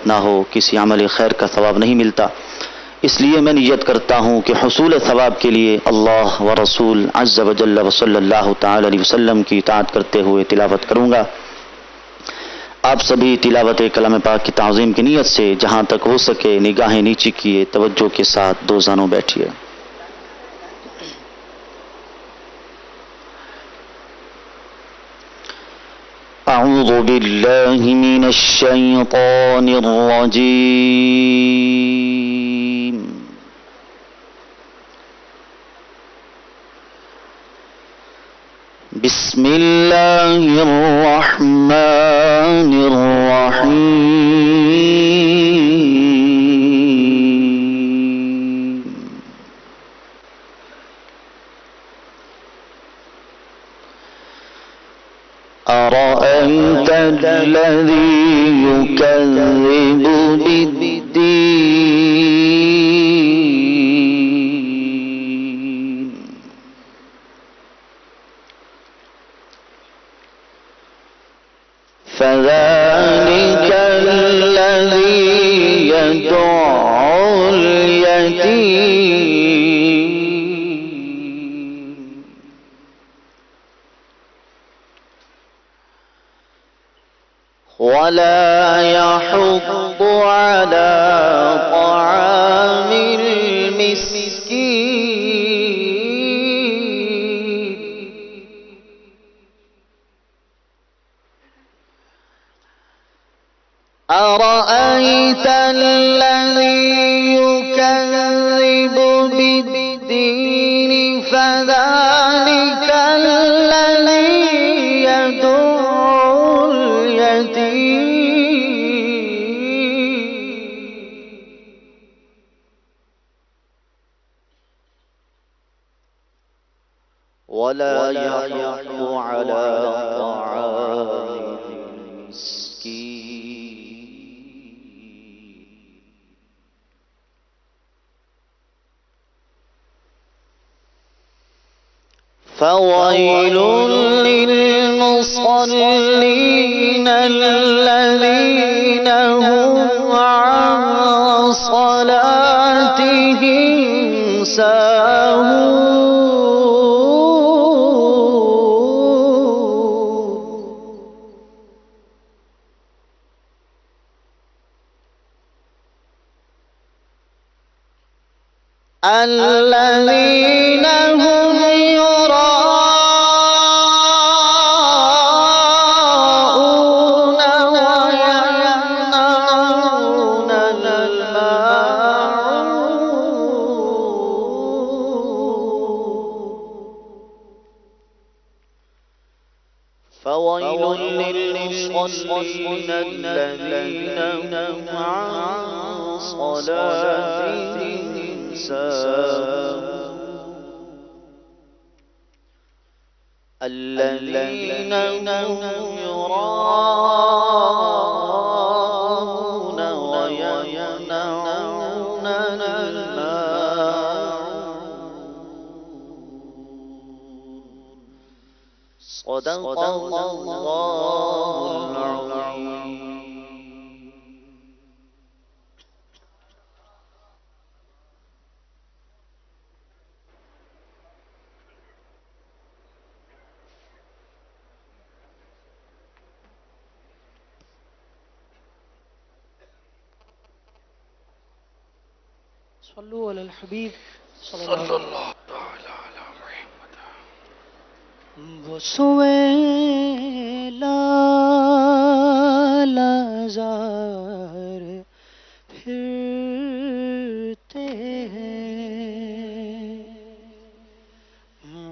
نہ ہو کسی عمل خیر کا ثواب نہیں ملتا، اس لیے میں نیت کرتا ہوں کہ حصول ثواب کے لیے اللہ و رسول عز و جل و صلی اللہ تعالی علیہ وسلم کی اطاعت کرتے ہوئے تلاوت کروں گا۔ آپ سبھی تلاوت کلام پاک کی تعظیم کی نیت سے جہاں تک ہو سکے نگاہیں نیچی کیے توجہ کے ساتھ دو زانوں بیٹھیے۔ اعوذ باللہ من الشیطان الرجیم، بسم اللہ الرحمن الرحیم، أرأيت الذي يكذب بالدين فذلك الذي يدعو اليتيم ولا يحض على طعام المسكين أرأيت الذي يكذب بالدين فذلك الذي يدعو ولا يحض على طعام المسكين فويل للمصلين الذين هم عن صلاتهم ساهون الذين هم يراءون ويمنعون الماعون فويل للمصلين الذين هم عن صلاتهم الذين هم يراءون ويمنعون الماعون صدق الله العظيم۔ صلوا علی الحبیب صلی اللہ تعالی علی محمد۔ وہ سویلا لازار پھرتے ہیں،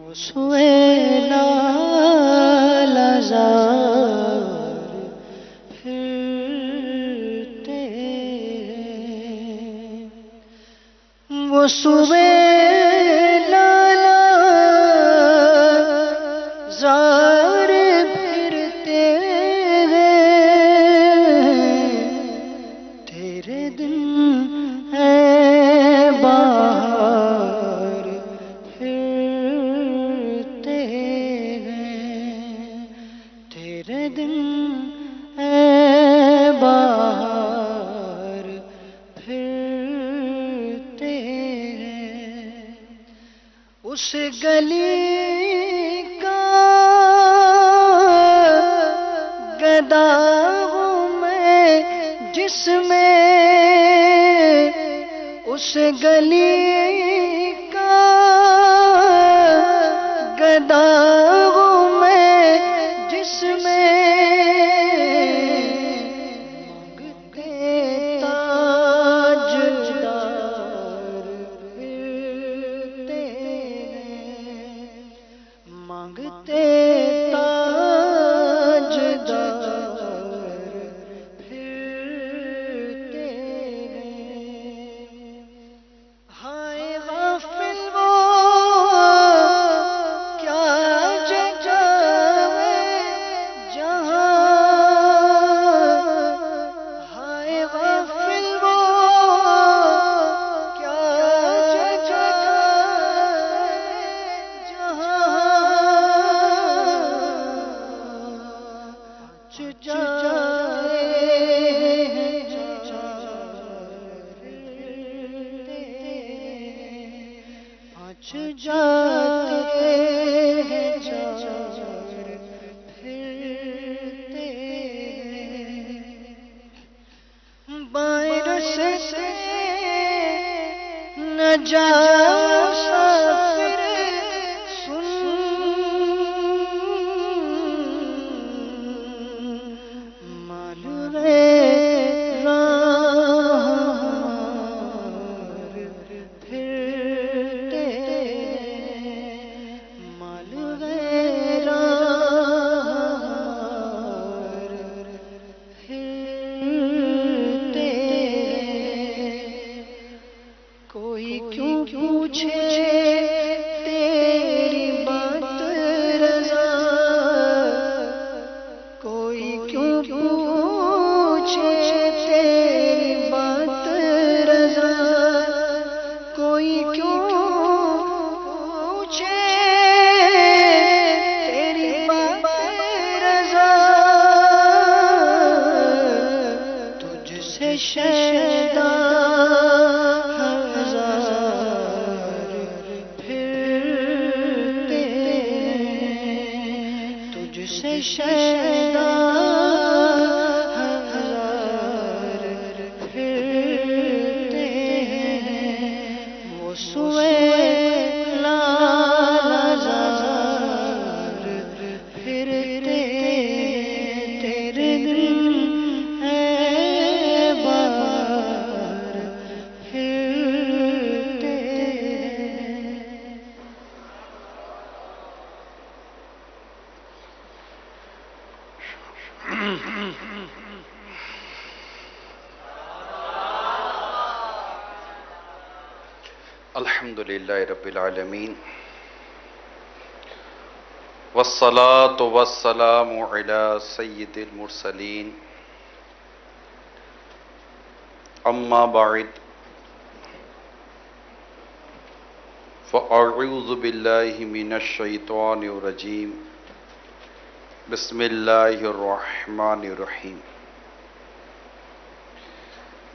وہ سویلا لازار پھرتے ہیں، وہ سویلا لازار پھرتے ہیں، تیرے دن ہے باہر پھرتے ہیں، تیرے دن ہے باہر اس گلی کا گدا ہوں میں جس میں، اس گلی کا گدا ہوں میں جس میں مانگتے تاجدار پھرتے ہیں۔ ہائے غافل وہ کیا جگہ ہے جہاں، ہائے غافل وہ کیا جگہ ہے جہاں جاتے ہیں چار پھرتے ہیں، بائیں رستے نہ جا مسافر سن، معلوم ہے کوئی کیوں پوچھے تیری بات رضا، کوئی کیوں پوچھے تیری بات رضا، کوئی کیوں پوچھے تیری بات رضا، تجھ سے شیدا شیدا ہزار پھرتے ہیں، وہ سوئے لال ہزار پھرتے ہیں، تیرے دل ہے بار پھرتے ہیں۔ الحمدللہ رب العالمین، والصلاة والسلام علی سید المرسلین، اما بعد فاعوذ باللہ من الشیطان الرجیم، بسم اللہ الرحمن الرحیم۔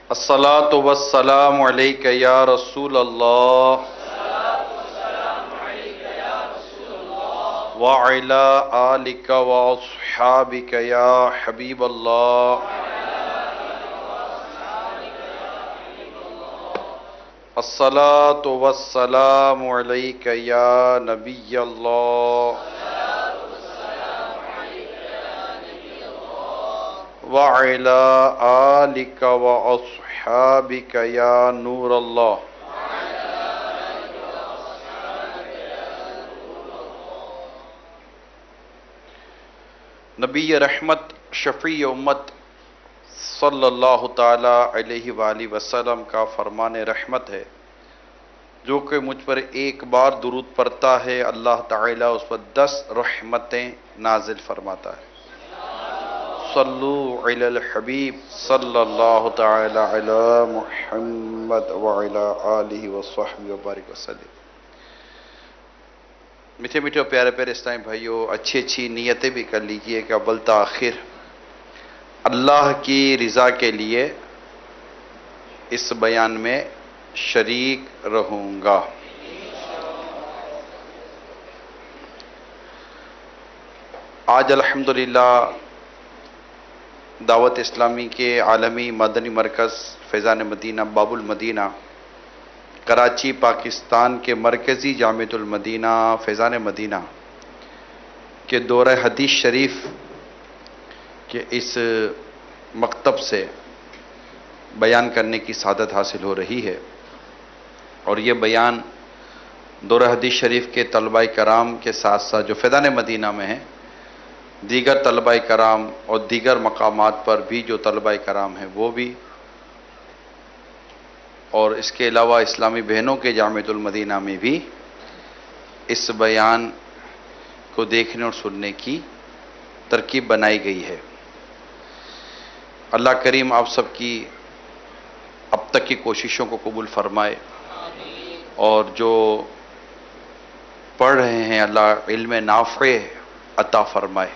الصلاة والسلام علیک یا رسول اللہ وعلی آلک واصحابک یا حبیب اللہ، الصلاة والسلام علیک یا نبی اللہ وعلی آلک واصحابک یا نور اللہ۔ نبی رحمت شفیع امت صلی اللہ تعالی علیہ وآلہ وسلم کا فرمان رحمت ہے، جو کہ مجھ پر ایک بار درود پڑھتا ہے اللہ تعالیٰ اس پر 10 رحمتیں نازل فرماتا ہے۔ صلو علی الحبیب صلی اللہ تعالی علی محمد وعلی آلہ وصحبہ وبارک وسلم۔ میٹھے میٹھے اور پیارے پیارے اسلامی بھائیوں، اچھی اچھی نیتیں بھی کر لیجئے کہ اول تاخیر اللہ کی رضا کے لیے اس بیان میں شریک رہوں گا۔ آج الحمدللہ دعوت اسلامی کے عالمی مدنی مرکز فیضان مدینہ باب المدینہ کراچی پاکستان کے مرکزی جامعۃ المدینہ فیضان مدینہ کے دورہ حدیث شریف کے اس مکتب سے بیان کرنے کی سعادت حاصل ہو رہی ہے، اور یہ بیان دورہ حدیث شریف کے طلباء کرام کے ساتھ ساتھ جو فیضان مدینہ میں ہیں، دیگر طلباء کرام اور دیگر مقامات پر بھی جو طلباء کرام ہیں وہ بھی، اور اس کے علاوہ اسلامی بہنوں کے جامعۃ المدینہ میں بھی اس بیان کو دیکھنے اور سننے کی ترکیب بنائی گئی ہے۔ اللہ کریم آپ سب کی اب تک کی کوششوں کو قبول فرمائے، اور جو پڑھ رہے ہیں اللہ علم نافع عطا فرمائے۔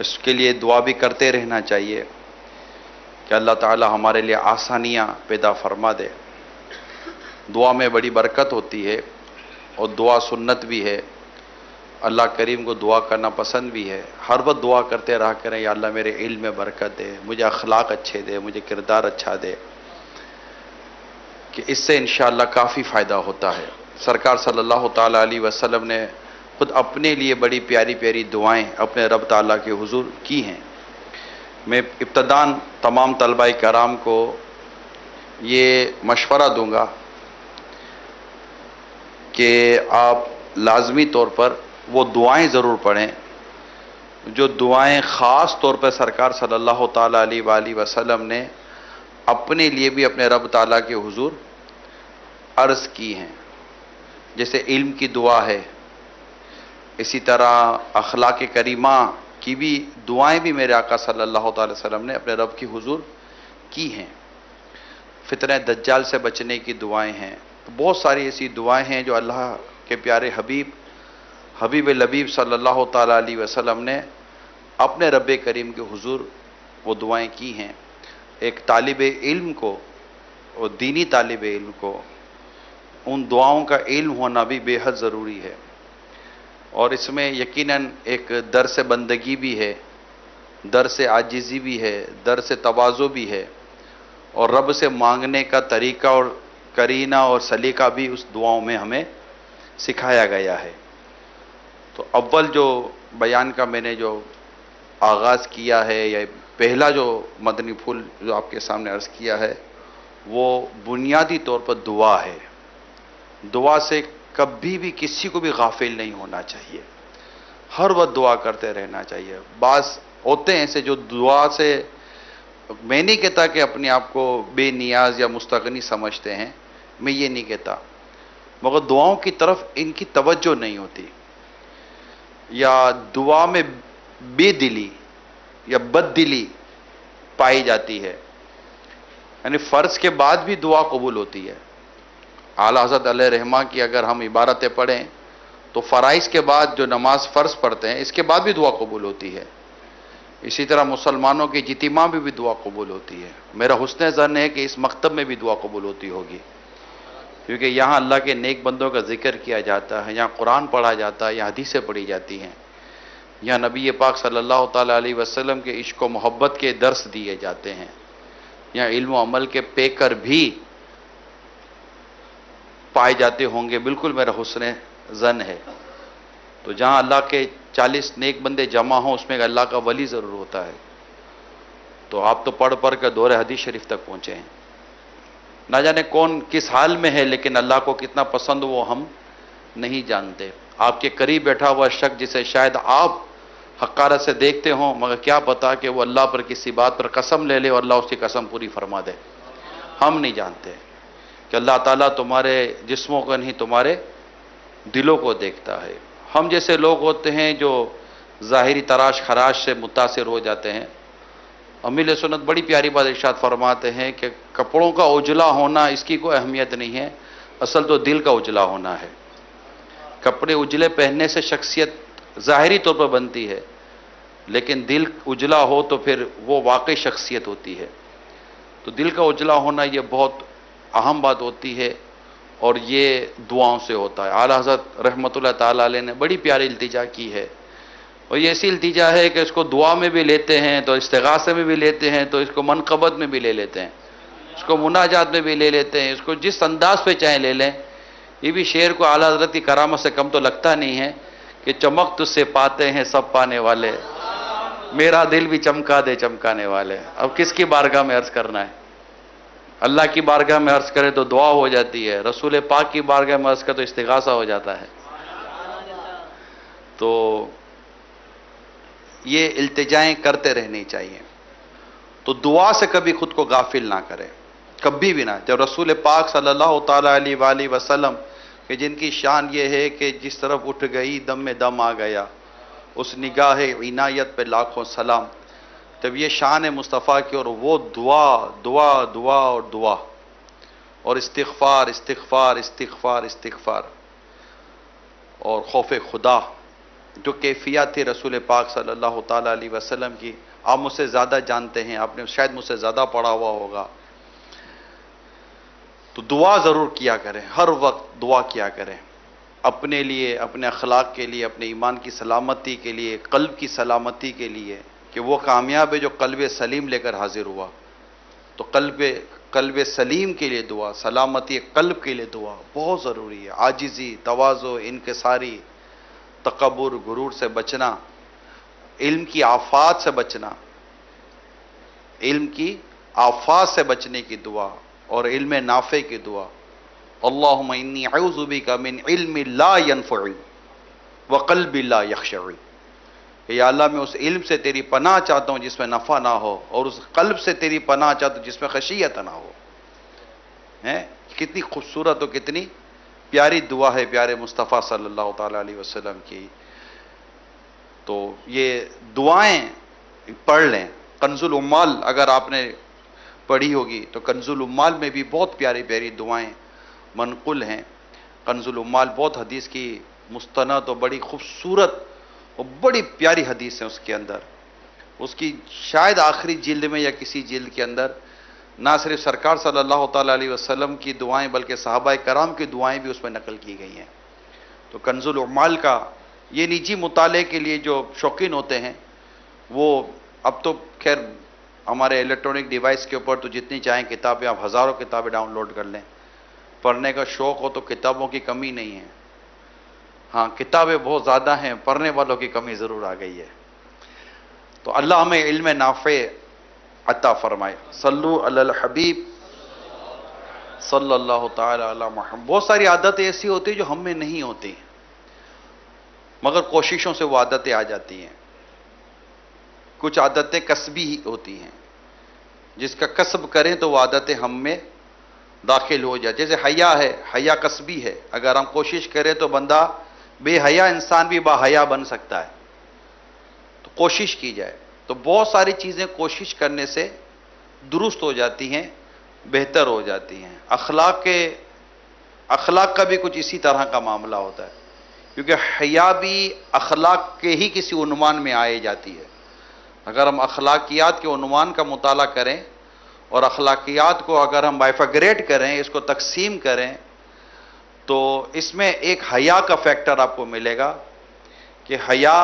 اس کے لیے دعا بھی کرتے رہنا چاہیے کہ اللہ تعالی ہمارے لیے آسانیاں پیدا فرما دے۔ دعا میں بڑی برکت ہوتی ہے، اور دعا سنت بھی ہے، اللہ کریم کو دعا کرنا پسند بھی ہے۔ ہر وقت دعا کرتے رہا کریں، یا اللہ میرے علم میں برکت دے، مجھے اخلاق اچھے دے، مجھے کردار اچھا دے، کہ اس سے انشاءاللہ کافی فائدہ ہوتا ہے۔ سرکار صلی اللہ تعالیٰ علیہ وسلم نے خود اپنے لیے بڑی پیاری پیاری دعائیں اپنے رب تعالیٰ کے حضور کی ہیں۔ میں ابتداً تمام طلباء کرام کو یہ مشورہ دوں گا کہ آپ لازمی طور پر وہ دعائیں ضرور پڑھیں جو دعائیں خاص طور پر سرکار صلی اللہ تعالیٰ علیہ وآلہ وسلم نے اپنے لیے بھی اپنے رب تعالیٰ کے حضور عرض کی ہیں۔ جیسے علم کی دعا ہے، اسی طرح اخلاق کریمہ کی بھی دعائیں بھی میرے آقا صلی اللہ تعالی وسلم نے اپنے رب کی حضور کی ہیں۔ فتنہ دجال سے بچنے کی دعائیں ہیں، بہت ساری ایسی دعائیں ہیں جو اللہ کے پیارے حبیب لبیب صلی اللہ تعالی علیہ وسلم نے اپنے رب کریم کے حضور وہ دعائیں کی ہیں۔ ایک طالب علم کو اور دینی طالب علم کو ان دعاؤں کا علم ہونا بھی بے حد ضروری ہے، اور اس میں یقیناً ایک درس بندگی بھی ہے، درس عاجزی بھی ہے، درس تواضع بھی ہے، اور رب سے مانگنے کا طریقہ اور قرینہ اور سلیقہ بھی اس دعاؤں میں ہمیں سکھایا گیا ہے۔ تو اول جو بیان کا میں نے جو آغاز کیا ہے، یا پہلا جو مدنی پھول جو آپ کے سامنے عرض کیا ہے، وہ بنیادی طور پر دعا ہے۔ دعا سے کبھی بھی کسی کو بھی غافل نہیں ہونا چاہیے، ہر وقت دعا کرتے رہنا چاہیے۔ بعض ہوتے ہیں ایسے جو دعا سے، میں نہیں کہتا کہ اپنے آپ کو بے نیاز یا مستغنی سمجھتے ہیں، میں یہ نہیں کہتا، مگر دعاؤں کی طرف ان کی توجہ نہیں ہوتی، یا دعا میں بے دلی یا بد دلی پائی جاتی ہے۔ یعنی فرض کے بعد بھی دعا قبول ہوتی ہے۔ اعلیٰ حضرت علیہ رحمہ کی اگر ہم عبارتیں پڑھیں تو فرائض کے بعد جو نماز فرض پڑھتے ہیں، اس کے بعد بھی دعا قبول ہوتی ہے۔ اسی طرح مسلمانوں کے اجتماع میں بھی دعا قبول ہوتی ہے۔ میرا حسن ظن ہے کہ اس مکتب میں بھی دعا قبول ہوتی ہوگی، کیونکہ یہاں اللہ کے نیک بندوں کا ذکر کیا جاتا ہے، یہاں قرآن پڑھا جاتا ہے، یہاں حدیثیں پڑھی جاتی ہیں، یہاں نبی پاک صلی اللہ تعالیٰ علیہ وسلم کے عشق و محبت کے درس دیے جاتے ہیں، یہاں علم و عمل کے پیکر بھی پائے جاتے ہوں گے، بالکل میرا حسن ظن ہے۔ تو جہاں اللہ کے 40 نیک بندے جمع ہوں، اس میں اللہ کا ولی ضرور ہوتا ہے۔ تو آپ تو پڑھ کر دورہ حدیث شریف تک پہنچے ہیں، نہ جانے کون کس حال میں ہے، لیکن اللہ کو کتنا پسند وہ ہم نہیں جانتے۔ آپ کے قریب بیٹھا ہوا شخص جسے شاید آپ حقارت سے دیکھتے ہوں، مگر کیا پتا کہ وہ اللہ پر کسی بات پر قسم لے لے اور اللہ اس کی قسم پوری فرما دے، ہم نہیں جانتے کہ اللہ تعالیٰ تمہارے جسموں کو نہیں، تمہارے دلوں کو دیکھتا ہے۔ ہم جیسے لوگ ہوتے ہیں جو ظاہری تراش خراش سے متاثر ہو جاتے ہیں۔ امیل سنت بڑی پیاری بات ارشاد فرماتے ہیں کہ کپڑوں کا اجلا ہونا اس کی کوئی اہمیت نہیں ہے، اصل تو دل کا اجلا ہونا ہے۔ کپڑے اجلے پہننے سے شخصیت ظاہری طور پر بنتی ہے، لیکن دل اجلا ہو تو پھر وہ واقعی شخصیت ہوتی ہے۔ تو دل کا اجلا ہونا یہ بہت اہم بات ہوتی ہے، اور یہ دعاؤں سے ہوتا ہے۔ اعلیٰ حضرت رحمۃ اللہ تعالیٰ علیہ نے بڑی پیاری التجا کی ہے اور یہ ایسی التجا ہے کہ اس کو دعا میں بھی لیتے ہیں تو استغاثے میں بھی لیتے ہیں تو اس کو منقبت میں بھی لے لیتے ہیں، اس کو مناجات میں بھی لے لیتے ہیں، اس کو جس انداز پہ چاہیں لے لیں۔ یہ بھی شعر کو اعلیٰ حضرت کی کرامت سے کم تو لگتا نہیں ہے کہ چمک تجھ سے پاتے ہیں سب پانے والے، میرا دل بھی چمکا دے چمکانے والے۔ اب کس کی بارگاہ میں عرض کرنا ہے؟ اللہ کی بارگاہ میں عرض کرے تو دعا ہو جاتی ہے، رسول پاک کی بارگاہ میں عرض کرے تو استغاثہ ہو جاتا ہے۔ تو یہ التجائیں کرتے رہنی چاہیے۔ تو دعا سے کبھی خود کو غافل نہ کرے، کبھی بھی نہ۔ جب رسول پاک صلی اللہ تعالیٰ علیہ وآلہ وسلم کہ جن کی شان یہ ہے کہ جس طرف اٹھ گئی دم میں دم آ گیا، اس نگاہ عنایت پہ لاکھوں سلام، جب یہ شان ہے مصطفیٰ کی، اور وہ دعا دعا دعا اور دعا اور استغفار استغفار استغفار استغفار اور خوف خدا، جو کیفیت تھی رسول پاک صلی اللہ تعالیٰ علیہ وسلم کی، آپ مجھ سے زیادہ جانتے ہیں، آپ نے شاید مجھ سے زیادہ پڑھا ہوا ہوگا۔ تو دعا ضرور کیا کریں، ہر وقت دعا کیا کریں، اپنے لیے، اپنے اخلاق کے لیے، اپنے ایمان کی سلامتی کے لیے، قلب کی سلامتی کے لیے، کہ وہ کامیاب ہے جو قلب سلیم لے کر حاضر ہوا۔ تو قلب سلیم کے لیے دعا، سلامتی قلب کے لیے دعا بہت ضروری ہے۔ عاجزی، تواضع، انکساری، تکبر، غرور سے بچنا، علم کی آفات سے بچنا، علم کی آفات سے بچنے کی دعا، اور علم نافع کی دعا۔ اللہم انی اعوذ بک من علم لا ینفع وقلب لا یخشع۔ یا اللہ میں اس علم سے تیری پناہ چاہتا ہوں جس میں نفع نہ ہو، اور اس قلب سے تیری پناہ چاہتا ہوں جس میں خشیت نہ ہو۔ کتنی خوبصورت اور کتنی پیاری دعا ہے پیارے مصطفیٰ صلی اللہ تعالیٰ علیہ وسلم کی۔ تو یہ دعائیں پڑھ لیں۔ کنز العمال اگر آپ نے پڑھی ہوگی تو کنز العمال میں بھی بہت پیاری پیاری دعائیں منقول ہیں۔ کنز العمال بہت حدیث کی مستند اور بڑی خوبصورت اور بڑی پیاری حدیث ہیں اس کے اندر۔ اس کی شاید آخری جلد میں یا کسی جلد کے اندر نہ صرف سرکار صلی اللہ تعالیٰ علیہ وسلم کی دعائیں بلکہ صحابہ کرام کی دعائیں بھی اس میں نقل کی گئی ہیں۔ تو کنز العمال کا یہ نجی مطالعے کے لیے جو شوقین ہوتے ہیں وہ، اب تو خیر ہمارے الیکٹرانک ڈیوائس کے اوپر تو جتنی چاہیں کتابیں، آپ ہزاروں کتابیں ڈاؤن لوڈ کر لیں۔ پڑھنے کا شوق ہو تو کتابوں کی کمی نہیں ہے، ہاں کتابیں بہت زیادہ ہیں، پڑھنے والوں کی کمی ضرور آ گئی ہے۔ تو اللہ ہمیں علم نافع عطا فرمائے۔ صلو علی الحبیب صلی اللہ تعالی علی محمد۔ بہت ساری عادتیں ایسی ہوتی ہیں جو ہم میں نہیں ہوتی، مگر کوششوں سے وہ عادتیں آ جاتی ہیں۔ کچھ عادتیں کسبی ہی ہوتی ہیں، جس کا کسب کریں تو وہ عادتیں ہم میں داخل ہو جائے۔ جیسے حیا ہے، حیا کسبی ہے، اگر ہم کوشش کریں تو بندہ بے حیا انسان بھی با حیا بن سکتا ہے، تو کوشش کی جائے۔ تو بہت ساری چیزیں کوشش کرنے سے درست ہو جاتی ہیں، بہتر ہو جاتی ہیں۔ اخلاق کا بھی کچھ اسی طرح کا معاملہ ہوتا ہے، کیونکہ حیا بھی اخلاق کے ہی کسی عنوان میں آئی جاتی ہے۔ اگر ہم اخلاقیات کے عنوان کا مطالعہ کریں اور اخلاقیات کو اگر ہم بائفرگریٹ کریں، اس کو تقسیم کریں، تو اس میں ایک حیا کا فیکٹر آپ کو ملے گا کہ حیا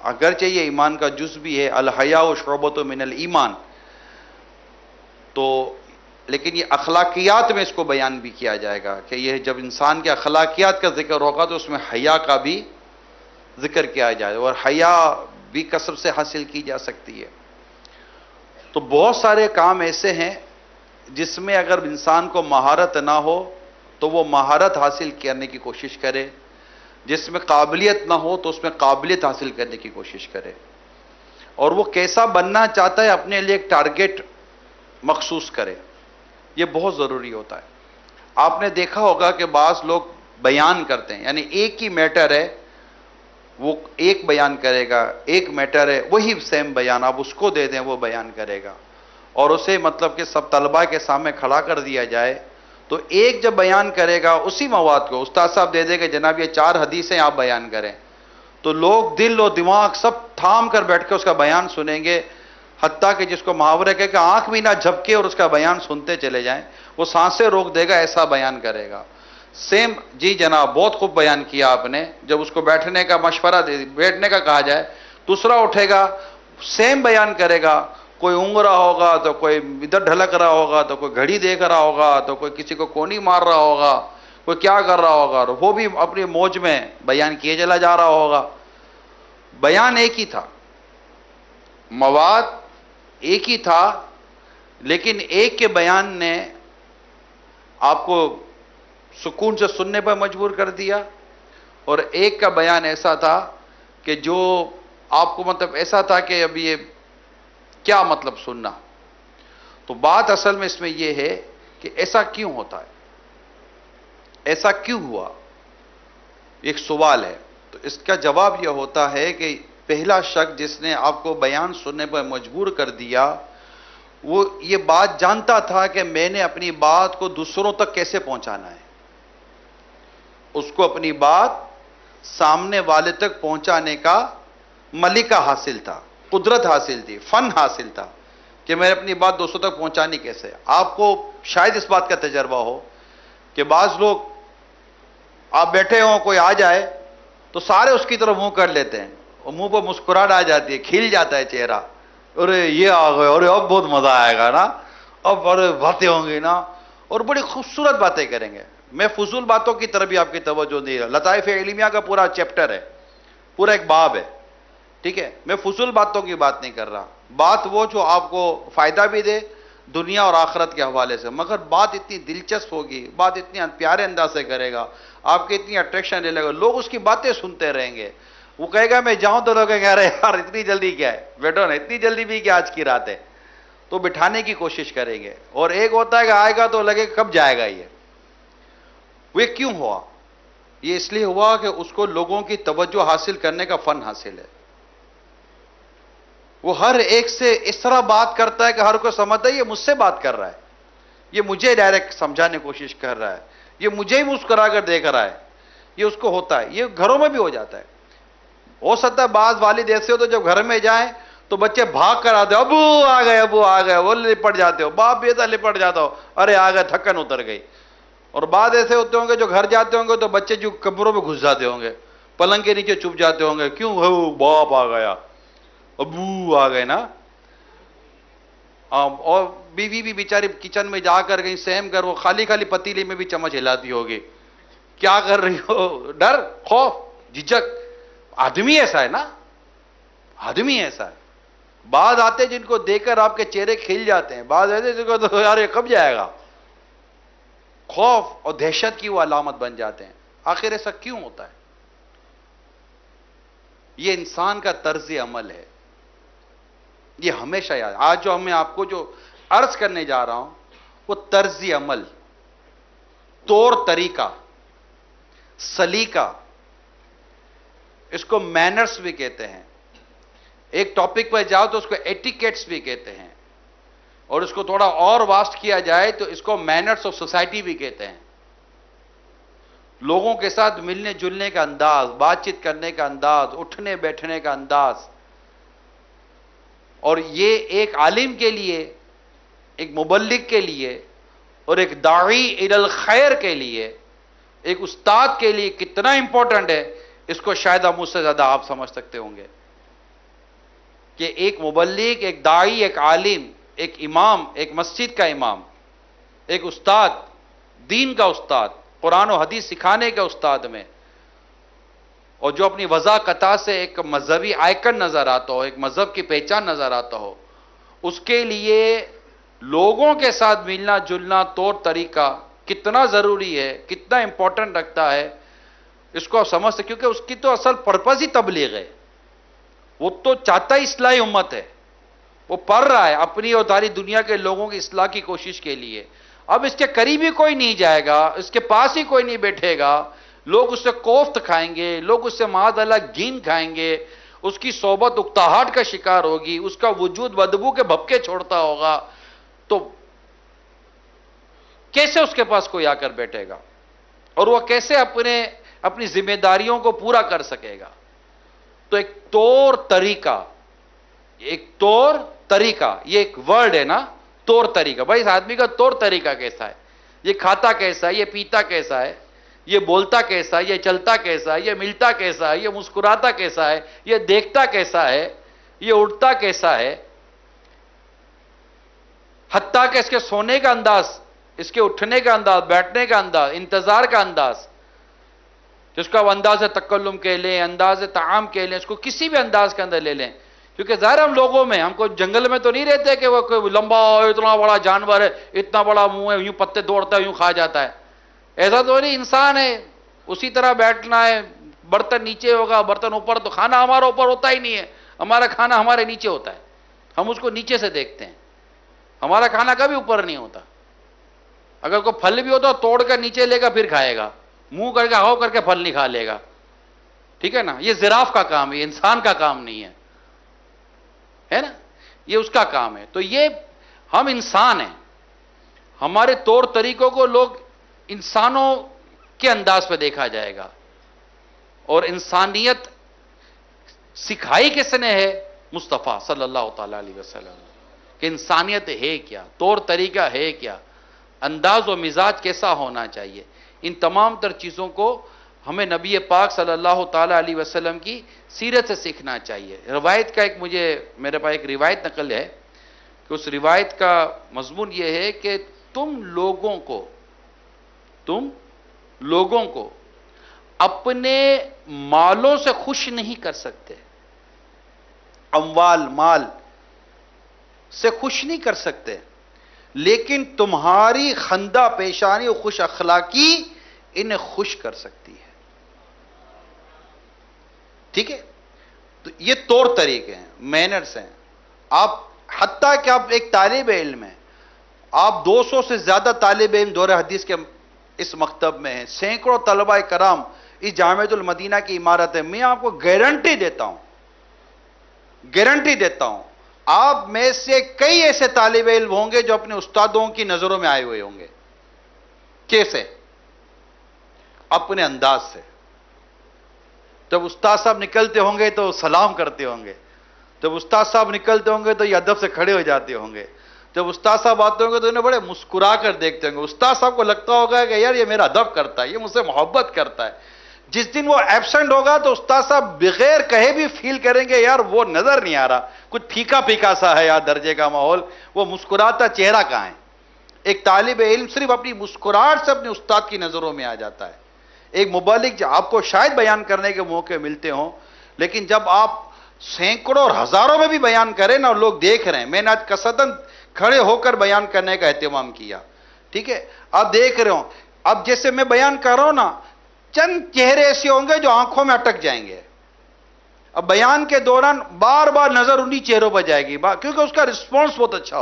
اگرچہ یہ ایمان کا جز بھی ہے، الحیاء شعبۃ من الایمان، تو لیکن یہ اخلاقیات میں اس کو بیان بھی کیا جائے گا کہ یہ جب انسان کے اخلاقیات کا ذکر ہوگا تو اس میں حیا کا بھی ذکر کیا جائے، اور حیا بھی کسب سے حاصل کی جا سکتی ہے۔ تو بہت سارے کام ایسے ہیں جس میں اگر انسان کو مہارت نہ ہو تو وہ مہارت حاصل کرنے کی کوشش کرے، جس میں قابلیت نہ ہو تو اس میں قابلیت حاصل کرنے کی کوشش کرے، اور وہ کیسا بننا چاہتا ہے اپنے لیے ایک ٹارگیٹ مخصوص کرے۔ یہ بہت ضروری ہوتا ہے۔ آپ نے دیکھا ہوگا کہ بعض لوگ بیان کرتے ہیں، یعنی ایک ہی میٹر ہے، وہ ایک بیان کرے گا، ایک میٹر ہے، وہی سیم بیان آپ اس کو دے دیں وہ بیان کرے گا، اور اسے مطلب کہ سب طلباء کے سامنے کھڑا کر دیا جائے تو ایک جب بیان کرے گا اسی مواد کو استاد صاحب دے دے گا، جناب یہ 4 حدیثیں آپ بیان کریں، تو لوگ دل و دماغ سب تھام کر بیٹھ کے اس کا بیان سنیں گے، حتیٰ کہ جس کو محاورہ کہے کہ آنکھ بھی نہ جھپکے اور اس کا بیان سنتے چلے جائیں، وہ سانسیں روک دے گا، ایسا بیان کرے گا۔ سیم جی جناب بہت خوب بیان کیا آپ نے، جب اس کو بیٹھنے کا مشورہ بیٹھنے کا کہا جائے دوسرا اٹھے گا سیم بیان کرے گا، کوئی اونگ رہا ہوگا تو کوئی ادھر ڈھلک رہا ہوگا تو کوئی گھڑی دیکھ رہا ہوگا تو کوئی کسی کو کونی مار رہا ہوگا، کوئی کیا کر رہا ہوگا، اور وہ بھی اپنی موج میں بیان کیے چلا جا رہا ہوگا۔ بیان ایک ہی تھا، مواد ایک ہی تھا، لیکن ایک کے بیان نے آپ کو سکون سے سننے پر مجبور کر دیا، اور ایک کا بیان ایسا تھا کہ جو آپ کو مطلب ایسا تھا کہ اب یہ کیا مطلب سننا۔ تو بات اصل میں اس میں یہ ہے کہ ایسا کیوں ہوتا ہے، ایسا کیوں ہوا، ایک سوال ہے۔ تو اس کا جواب یہ ہوتا ہے کہ پہلا شخص جس نے آپ کو بیان سننے پر مجبور کر دیا، وہ یہ بات جانتا تھا کہ میں نے اپنی بات کو دوسروں تک کیسے پہنچانا ہے۔ اس کو اپنی بات سامنے والے تک پہنچانے کا ملکہ حاصل تھا، قدرت حاصل تھی، فن حاصل تھا کہ میں اپنی بات دوسروں تک پہنچانی کیسے۔ آپ کو شاید اس بات کا تجربہ ہو کہ بعض لوگ آپ بیٹھے ہوں، کوئی آ جائے تو سارے اس کی طرف منہ کر لیتے ہیں، اور منہ پر مسکراہٹ آ جاتی ہے، کھل جاتا ہے چہرہ، ارے یہ آ گئے، ارے اب بہت مزہ آئے گا نا، اب بڑے باتیں ہوں گی نا، اور بڑی خوبصورت باتیں کریں گے۔ میں فضول باتوں کی طرف بھی آپ کی توجہ نہیں ہے، لطائف علمیہ کا پورا چیپٹر ہے، پورا ایک باب ہے، ٹھیک ہے، میں فضول باتوں کی بات نہیں کر رہا، بات وہ جو آپ کو فائدہ بھی دے دنیا اور آخرت کے حوالے سے، مگر بات اتنی دلچسپ ہوگی، بات اتنی پیارے انداز سے کرے گا، آپ کی اتنی اٹریکشن لے لے گا، لوگ اس کی باتیں سنتے رہیں گے۔ وہ کہے گا میں جاؤں تو لوگ کہیں گے ارے یار اتنی جلدی کیا ہے، بیٹھو نا، اتنی جلدی بھی کیا آج کی رات ہے، تو بٹھانے کی کوشش کریں گے۔ اور ایک ہوتا ہے کہ آئے گا تو لگے کب جائے گا یہ۔ وہ کیوں ہوا؟ یہ اس لیے ہوا کہ اس کو لوگوں کی توجہ حاصل کرنے کا فن حاصل ہے۔ وہ ہر ایک سے اس طرح بات کرتا ہے کہ ہر کوئی سمجھتا ہے یہ مجھ سے بات کر رہا ہے، یہ مجھے ڈائریکٹ سمجھانے کی کوشش کر رہا ہے، یہ مجھے ہی مسکرا کر دیکھ رہا ہے، یہ اس کو ہوتا ہے۔ یہ گھروں میں بھی ہو جاتا ہے۔ ہو سکتا ہے بعض والد ایسے ہو تو جب گھر میں جائیں تو بچے بھاگ کر آتے، ابو آ گئے، ابو آ گئے، وہ لپٹ جاتے ہو، باپ بیٹا لپٹ جاتا ہو، ارے آ گئے، تھکن اتر گئی۔ اور بعض ایسے ہوتے ہوں گے جو گھر جاتے ہوں گے تو بچے جو کمروں میں گھس جاتے ہوں گے، پلنگ کے نیچے چھپ جاتے ہوں گے، کیوں ہو باپ آ گیا، ابو آ گئے نا۔ اور بیوی بھی بیچاری کچن میں جا کر کہیں سہم کر وہ خالی خالی پتیلی میں بھی چمچ ہلاتی ہوگی، کیا کر رہی ہو، ڈر، خوف، جھجک۔ آدمی ایسا ہے نا، آدمی ایسا ہے۔ بعض آتے جن کو دیکھ کر آپ کے چہرے کھل جاتے ہیں، بعض ایسے جن کو تو یار یہ کب جائے گا، خوف اور دہشت کی وہ علامت بن جاتے ہیں۔ آخر ایسا کیوں ہوتا ہے؟ یہ انسان کا طرز عمل ہے، یہ ہمیشہ یاد۔ آج جو ہمیں آپ کو جو عرض کرنے جا رہا ہوں وہ طرز عمل، طور طریقہ، سلیقہ، اس کو مینرز بھی کہتے ہیں۔ ایک ٹاپک پر جاؤ تو اس کو ایٹیکیٹس بھی کہتے ہیں، اور اس کو تھوڑا اور واسٹ کیا جائے تو اس کو مینرز آف سوسائٹی بھی کہتے ہیں۔ لوگوں کے ساتھ ملنے جلنے کا انداز، بات چیت کرنے کا انداز، اٹھنے بیٹھنے کا انداز۔ اور یہ ایک عالم کے لیے، ایک مبلغ کے لیے، اور ایک داعی الی الخیر کے لیے، ایک استاد کے لیے کتنا امپورٹنٹ ہے، اس کو شاید ہم مجھ سے زیادہ آپ سمجھ سکتے ہوں گے کہ ایک مبلغ، ایک داعی، ایک عالم، ایک امام، ایک مسجد کا امام، ایک استاد، دین کا استاد، قرآن و حدیث سکھانے کے استاد میں، اور جو اپنی وضاحت سے ایک مذہبی آئیکن نظر آتا ہو، ایک مذہب کی پہچان نظر آتا ہو، اس کے لیے لوگوں کے ساتھ ملنا جلنا، طور طریقہ کتنا ضروری ہے، کتنا امپورٹنٹ رکھتا ہے، اس کو آپ سمجھتے، کیونکہ اس کی تو اصل پرپز ہی تبلیغ ہے۔ وہ تو چاہتا ہی اصلاح امت ہے، وہ پڑھ رہا ہے اپنی اور ساری دنیا کے لوگوں کی اصلاح کی کوشش کے لیے۔ اب اس کے قریب ہی کوئی نہیں جائے گا، اس کے پاس ہی کوئی نہیں بیٹھے گا، لوگ اس سے کوفت کھائیں گے، لوگ اس سے معاذ اللہ گین کھائیں گے، اس کی صحبت اکتاہٹ کا شکار ہوگی، اس کا وجود بدبو کے بھپکے چھوڑتا ہوگا، تو کیسے اس کے پاس کوئی آ کر بیٹھے گا، اور وہ کیسے اپنی ذمہ داریوں کو پورا کر سکے گا؟ تو ایک طور طریقہ، یہ ایک ورڈ ہے نا، طور طریقہ۔ بھائی اس آدمی کا طور طریقہ کیسا ہے، یہ کھاتا کیسا ہے، یہ پیتا کیسا ہے، یہ بولتا کیسا ہے، یہ چلتا کیسا ہے، یہ ملتا کیسا ہے، یہ مسکراتا کیسا ہے، یہ دیکھتا کیسا ہے، یہ اٹھتا کیسا ہے، حتیٰ کہ اس کے سونے کا انداز، اس کے اٹھنے کا انداز، بیٹھنے کا انداز، انتظار کا انداز، جس کا وہ انداز تکلم کہہ لیں، انداز طعام کہہ لیں، اس کو کسی بھی انداز کے اندر لے لیں، کیونکہ ظاہر ہم لوگوں میں، ہم کو جنگل میں تو نہیں رہتے کہ وہ کوئی لمبا اتنا بڑا جانور ہے، اتنا بڑا منہ ہے، یوں پتے دوڑتا ہے، یوں کھا جاتا ہے، ایسا تو نہیں، انسان ہے، اسی طرح بیٹھنا ہے، برتن نیچے ہوگا، برتن اوپر، تو کھانا ہمارا اوپر ہوتا ہی نہیں ہے، ہمارا کھانا ہمارے نیچے ہوتا ہے، ہم اس کو نیچے سے دیکھتے ہیں، ہمارا کھانا کبھی اوپر نہیں ہوتا، اگر کوئی پھل بھی ہوتا توڑ کر نیچے لے گا پھر کھائے گا، منہ کر کے ہاؤ کر کے پھل نہیں کھا لے گا، ٹھیک ہے نا، یہ زراف کا کام ہے، یہ انسان کا کام نہیں ہے نا، یہ اس کا کام ہے، تو یہ ہم انسان ہیں، ہمارے طور طریقوں کو لوگ انسانوں کے انداز پہ دیکھا جائے گا، اور انسانیت سکھائی کس نے ہے؟ مصطفیٰ صلی اللہ تعالی علیہ وسلم، کہ انسانیت ہے کیا، طور طریقہ ہے کیا، انداز و مزاج کیسا ہونا چاہیے، ان تمام تر چیزوں کو ہمیں نبی پاک صلی اللہ تعالی علیہ وسلم کی سیرت سے سیکھنا چاہیے۔ روایت کا میرے پاس ایک روایت نقل ہے کہ اس روایت کا مضمون یہ ہے کہ تم لوگوں کو اپنے مالوں سے خوش نہیں کر سکتے، مال سے خوش نہیں کر سکتے، لیکن تمہاری خندہ پیشانی اور خوش اخلاقی انہیں خوش کر سکتی ہے، ٹھیک ہے، تو یہ طور طریقے ہیں، مینرز ہیں، آپ حتیٰ کہ آپ ایک طالب علم ہیں، آپ 200 سے زیادہ طالب علم دور حدیث کے اس مکتب میں ہیں، سینکڑوں طلبہ کرام اس جامعۃ المدینہ کی عمارت ہے، میں آپ کو گارنٹی دیتا ہوں آپ میں سے کئی ایسے طالب علم ہوں گے جو اپنے استادوں کی نظروں میں آئے ہوئے ہوں گے، کیسے؟ اپنے انداز سے، جب استاد صاحب نکلتے ہوں گے تو سلام کرتے ہوں گے، جب استاد صاحب نکلتے ہوں گے تو یہ ادب سے کھڑے ہو جاتے ہوں گے، جب استاد صاحب آتے ہوں گے تو انہیں بڑے مسکرا کر دیکھتے ہوں گے، استاد صاحب کو لگتا ہوگا کہ یار یہ میرا ادب کرتا ہے، یہ مجھ سے محبت کرتا ہے۔ جس دن وہ ایبسنٹ ہوگا تو استاد صاحب بغیر کہے بھی فیل کریں گے یار وہ نظر نہیں آ رہا، کچھ پھیکا پھیکا سا ہے یار درجے کا ماحول، وہ مسکراتا چہرہ کہاں ہے؟ ایک طالب علم صرف اپنی مسکراہٹ سے اپنے استاد کی نظروں میں آ جاتا ہے۔ ایک مبلغ آپ کو شاید بیان کرنے کے موقع ملتے ہوں، لیکن جب آپ سینکڑوں اور ہزاروں میں بھی بیان کریں نا اور لوگ دیکھ رہے ہیں، میں نے آج قصداً کھڑے ہو کر بیان کرنے کا اہتمام کیا، ٹھیک ہے، آپ دیکھ رہے ہوں، اب جیسے میں بیان کر رہا ہوں نا، چند چہرے ایسے ہوں گے جو آنکھوں میں اٹک جائیں گے، اب بیان کے دوران بار بار نظر انہی چہروں پر جائے گی، کیونکہ اس کا رسپانس بہت اچھا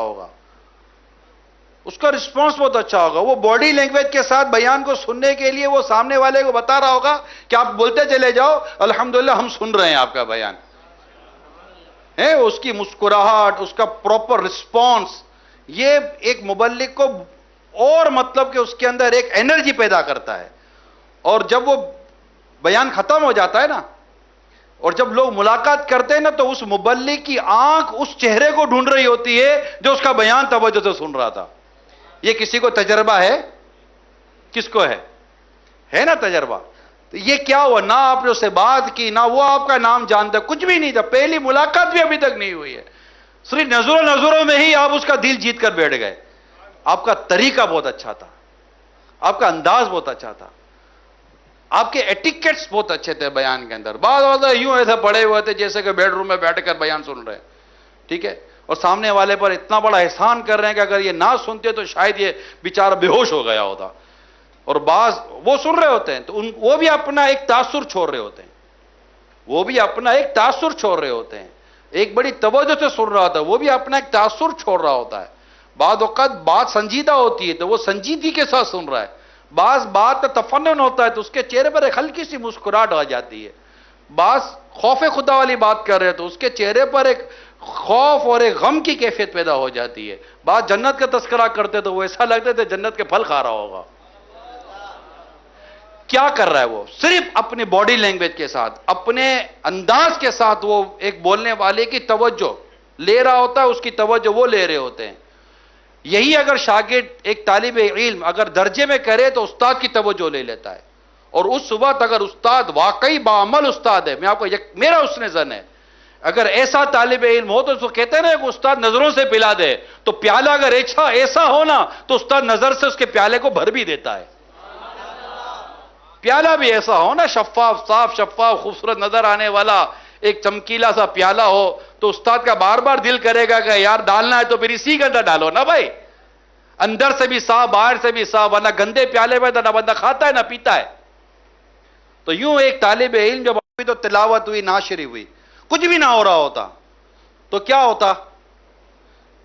ہوگا، وہ باڈی لینگویج کے ساتھ بیان کو سننے کے لیے وہ سامنے والے کو بتا رہا ہوگا کہ آپ بولتے چلے جاؤ الحمدللہ ہم سن رہے ہیں آپ کا بیان ہے، اس کی مسکراہٹ، اس کا پراپر رسپانس، یہ ایک مبلغ کو اور مطلب کہ اس کے اندر ایک انرجی پیدا کرتا ہے، اور جب وہ بیان ختم ہو جاتا ہے نا اور جب لوگ ملاقات کرتے ہیں نا تو اس مبلغ کی آنکھ اس چہرے کو ڈھونڈ رہی ہوتی ہے جو اس کا بیان توجہ سے سن رہا تھا۔ یہ کسی کو تجربہ ہے؟ کس کو ہے نا تجربہ؟ تو یہ کیا ہوا، نہ آپ نے اس سے بات کی، نہ وہ آپ کا نام جانتا، کچھ بھی نہیں تھا، پہلی ملاقات بھی ابھی تک نہیں ہوئی ہے، صرف نظروں میں ہی آپ اس کا دل جیت کر بیٹھ گئے۔ آپ کا طریقہ بہت اچھا تھا، آپ کا انداز بہت اچھا تھا، آپ کے ایٹیکیٹس بہت اچھے تھے بیان کے اندر، بعض یوں ایسے پڑے ہوئے تھے جیسے کہ بیڈ روم میں بیٹھ کر بیان سن رہے ہیں، ٹھیک ہے، اور سامنے والے پر اتنا بڑا احسان کر رہے ہیں کہ اگر یہ نہ سنتے تو شاید یہ بیچارہ بے ہوش ہو گیا ہوتا، اور بعض وہ سن رہے ہوتے ہیں تو وہ بھی اپنا ایک تاثر چھوڑ رہے ہوتے ہیں، ایک بڑی توجہ سے سن رہا ہوتا ہے، وہ بھی اپنا ایک تاثر چھوڑ رہا ہوتا ہے، بعض اوقات بات سنجیدہ ہوتی ہے تو وہ سنجیدگی کے ساتھ سن رہا ہے، بعض بات کا تفنن ہوتا ہے تو اس کے چہرے پر ایک ہلکی سی مسکراہٹ آ جاتی ہے، بعض خوف خدا والی بات کر رہے ہیں تو اس کے چہرے پر ایک خوف اور ایک غم کی کیفیت پیدا ہو جاتی ہے، بعض جنت کا تذکرہ کرتے تو وہ ایسا لگتا ہے جنت کے پھل کھا رہا ہوگا۔ کیا کر رہا ہے وہ؟ صرف اپنی باڈی لینگویج کے ساتھ، اپنے انداز کے ساتھ وہ ایک بولنے والے کی توجہ لے رہا ہوتا ہے، اس کی توجہ وہ لے رہے ہوتے ہیں۔ یہی اگر شاگرد ایک طالب علم اگر درجے میں کرے تو استاد کی توجہ لے لیتا ہے، اور اس وقت اگر استاد واقعی باعمل استاد ہے، میں آپ کو میرا اس نے زن ہے، اگر ایسا طالب علم ہو تو اس کو کہتے ہیں نا کہ استاد نظروں سے پلا دے، تو پیالہ اگر ایسا ہونا تو استاد نظر سے اس کے پیالے کو بھر بھی دیتا ہے. پیالہ بھی ایسا ہو نا، شفاف، صاف شفاف، خوبصورت نظر آنے والا ایک چمکیلا سا پیالہ ہو، تو استاد کا بار بار دل کرے گا کہ یار ڈالنا ہے تو پھر اسی کے اندر ڈالو نا بھائی، اندر سے بھی صاف باہر سے بھی صاف، ورنہ گندے پیالے میں تو نہ بندہ کھاتا ہے نہ پیتا ہے. تو یوں ایک طالب علم جب ابھی تو تلاوت ہوئی، ناشری ہوئی، کچھ بھی نہ ہو رہا ہوتا تو کیا ہوتا؟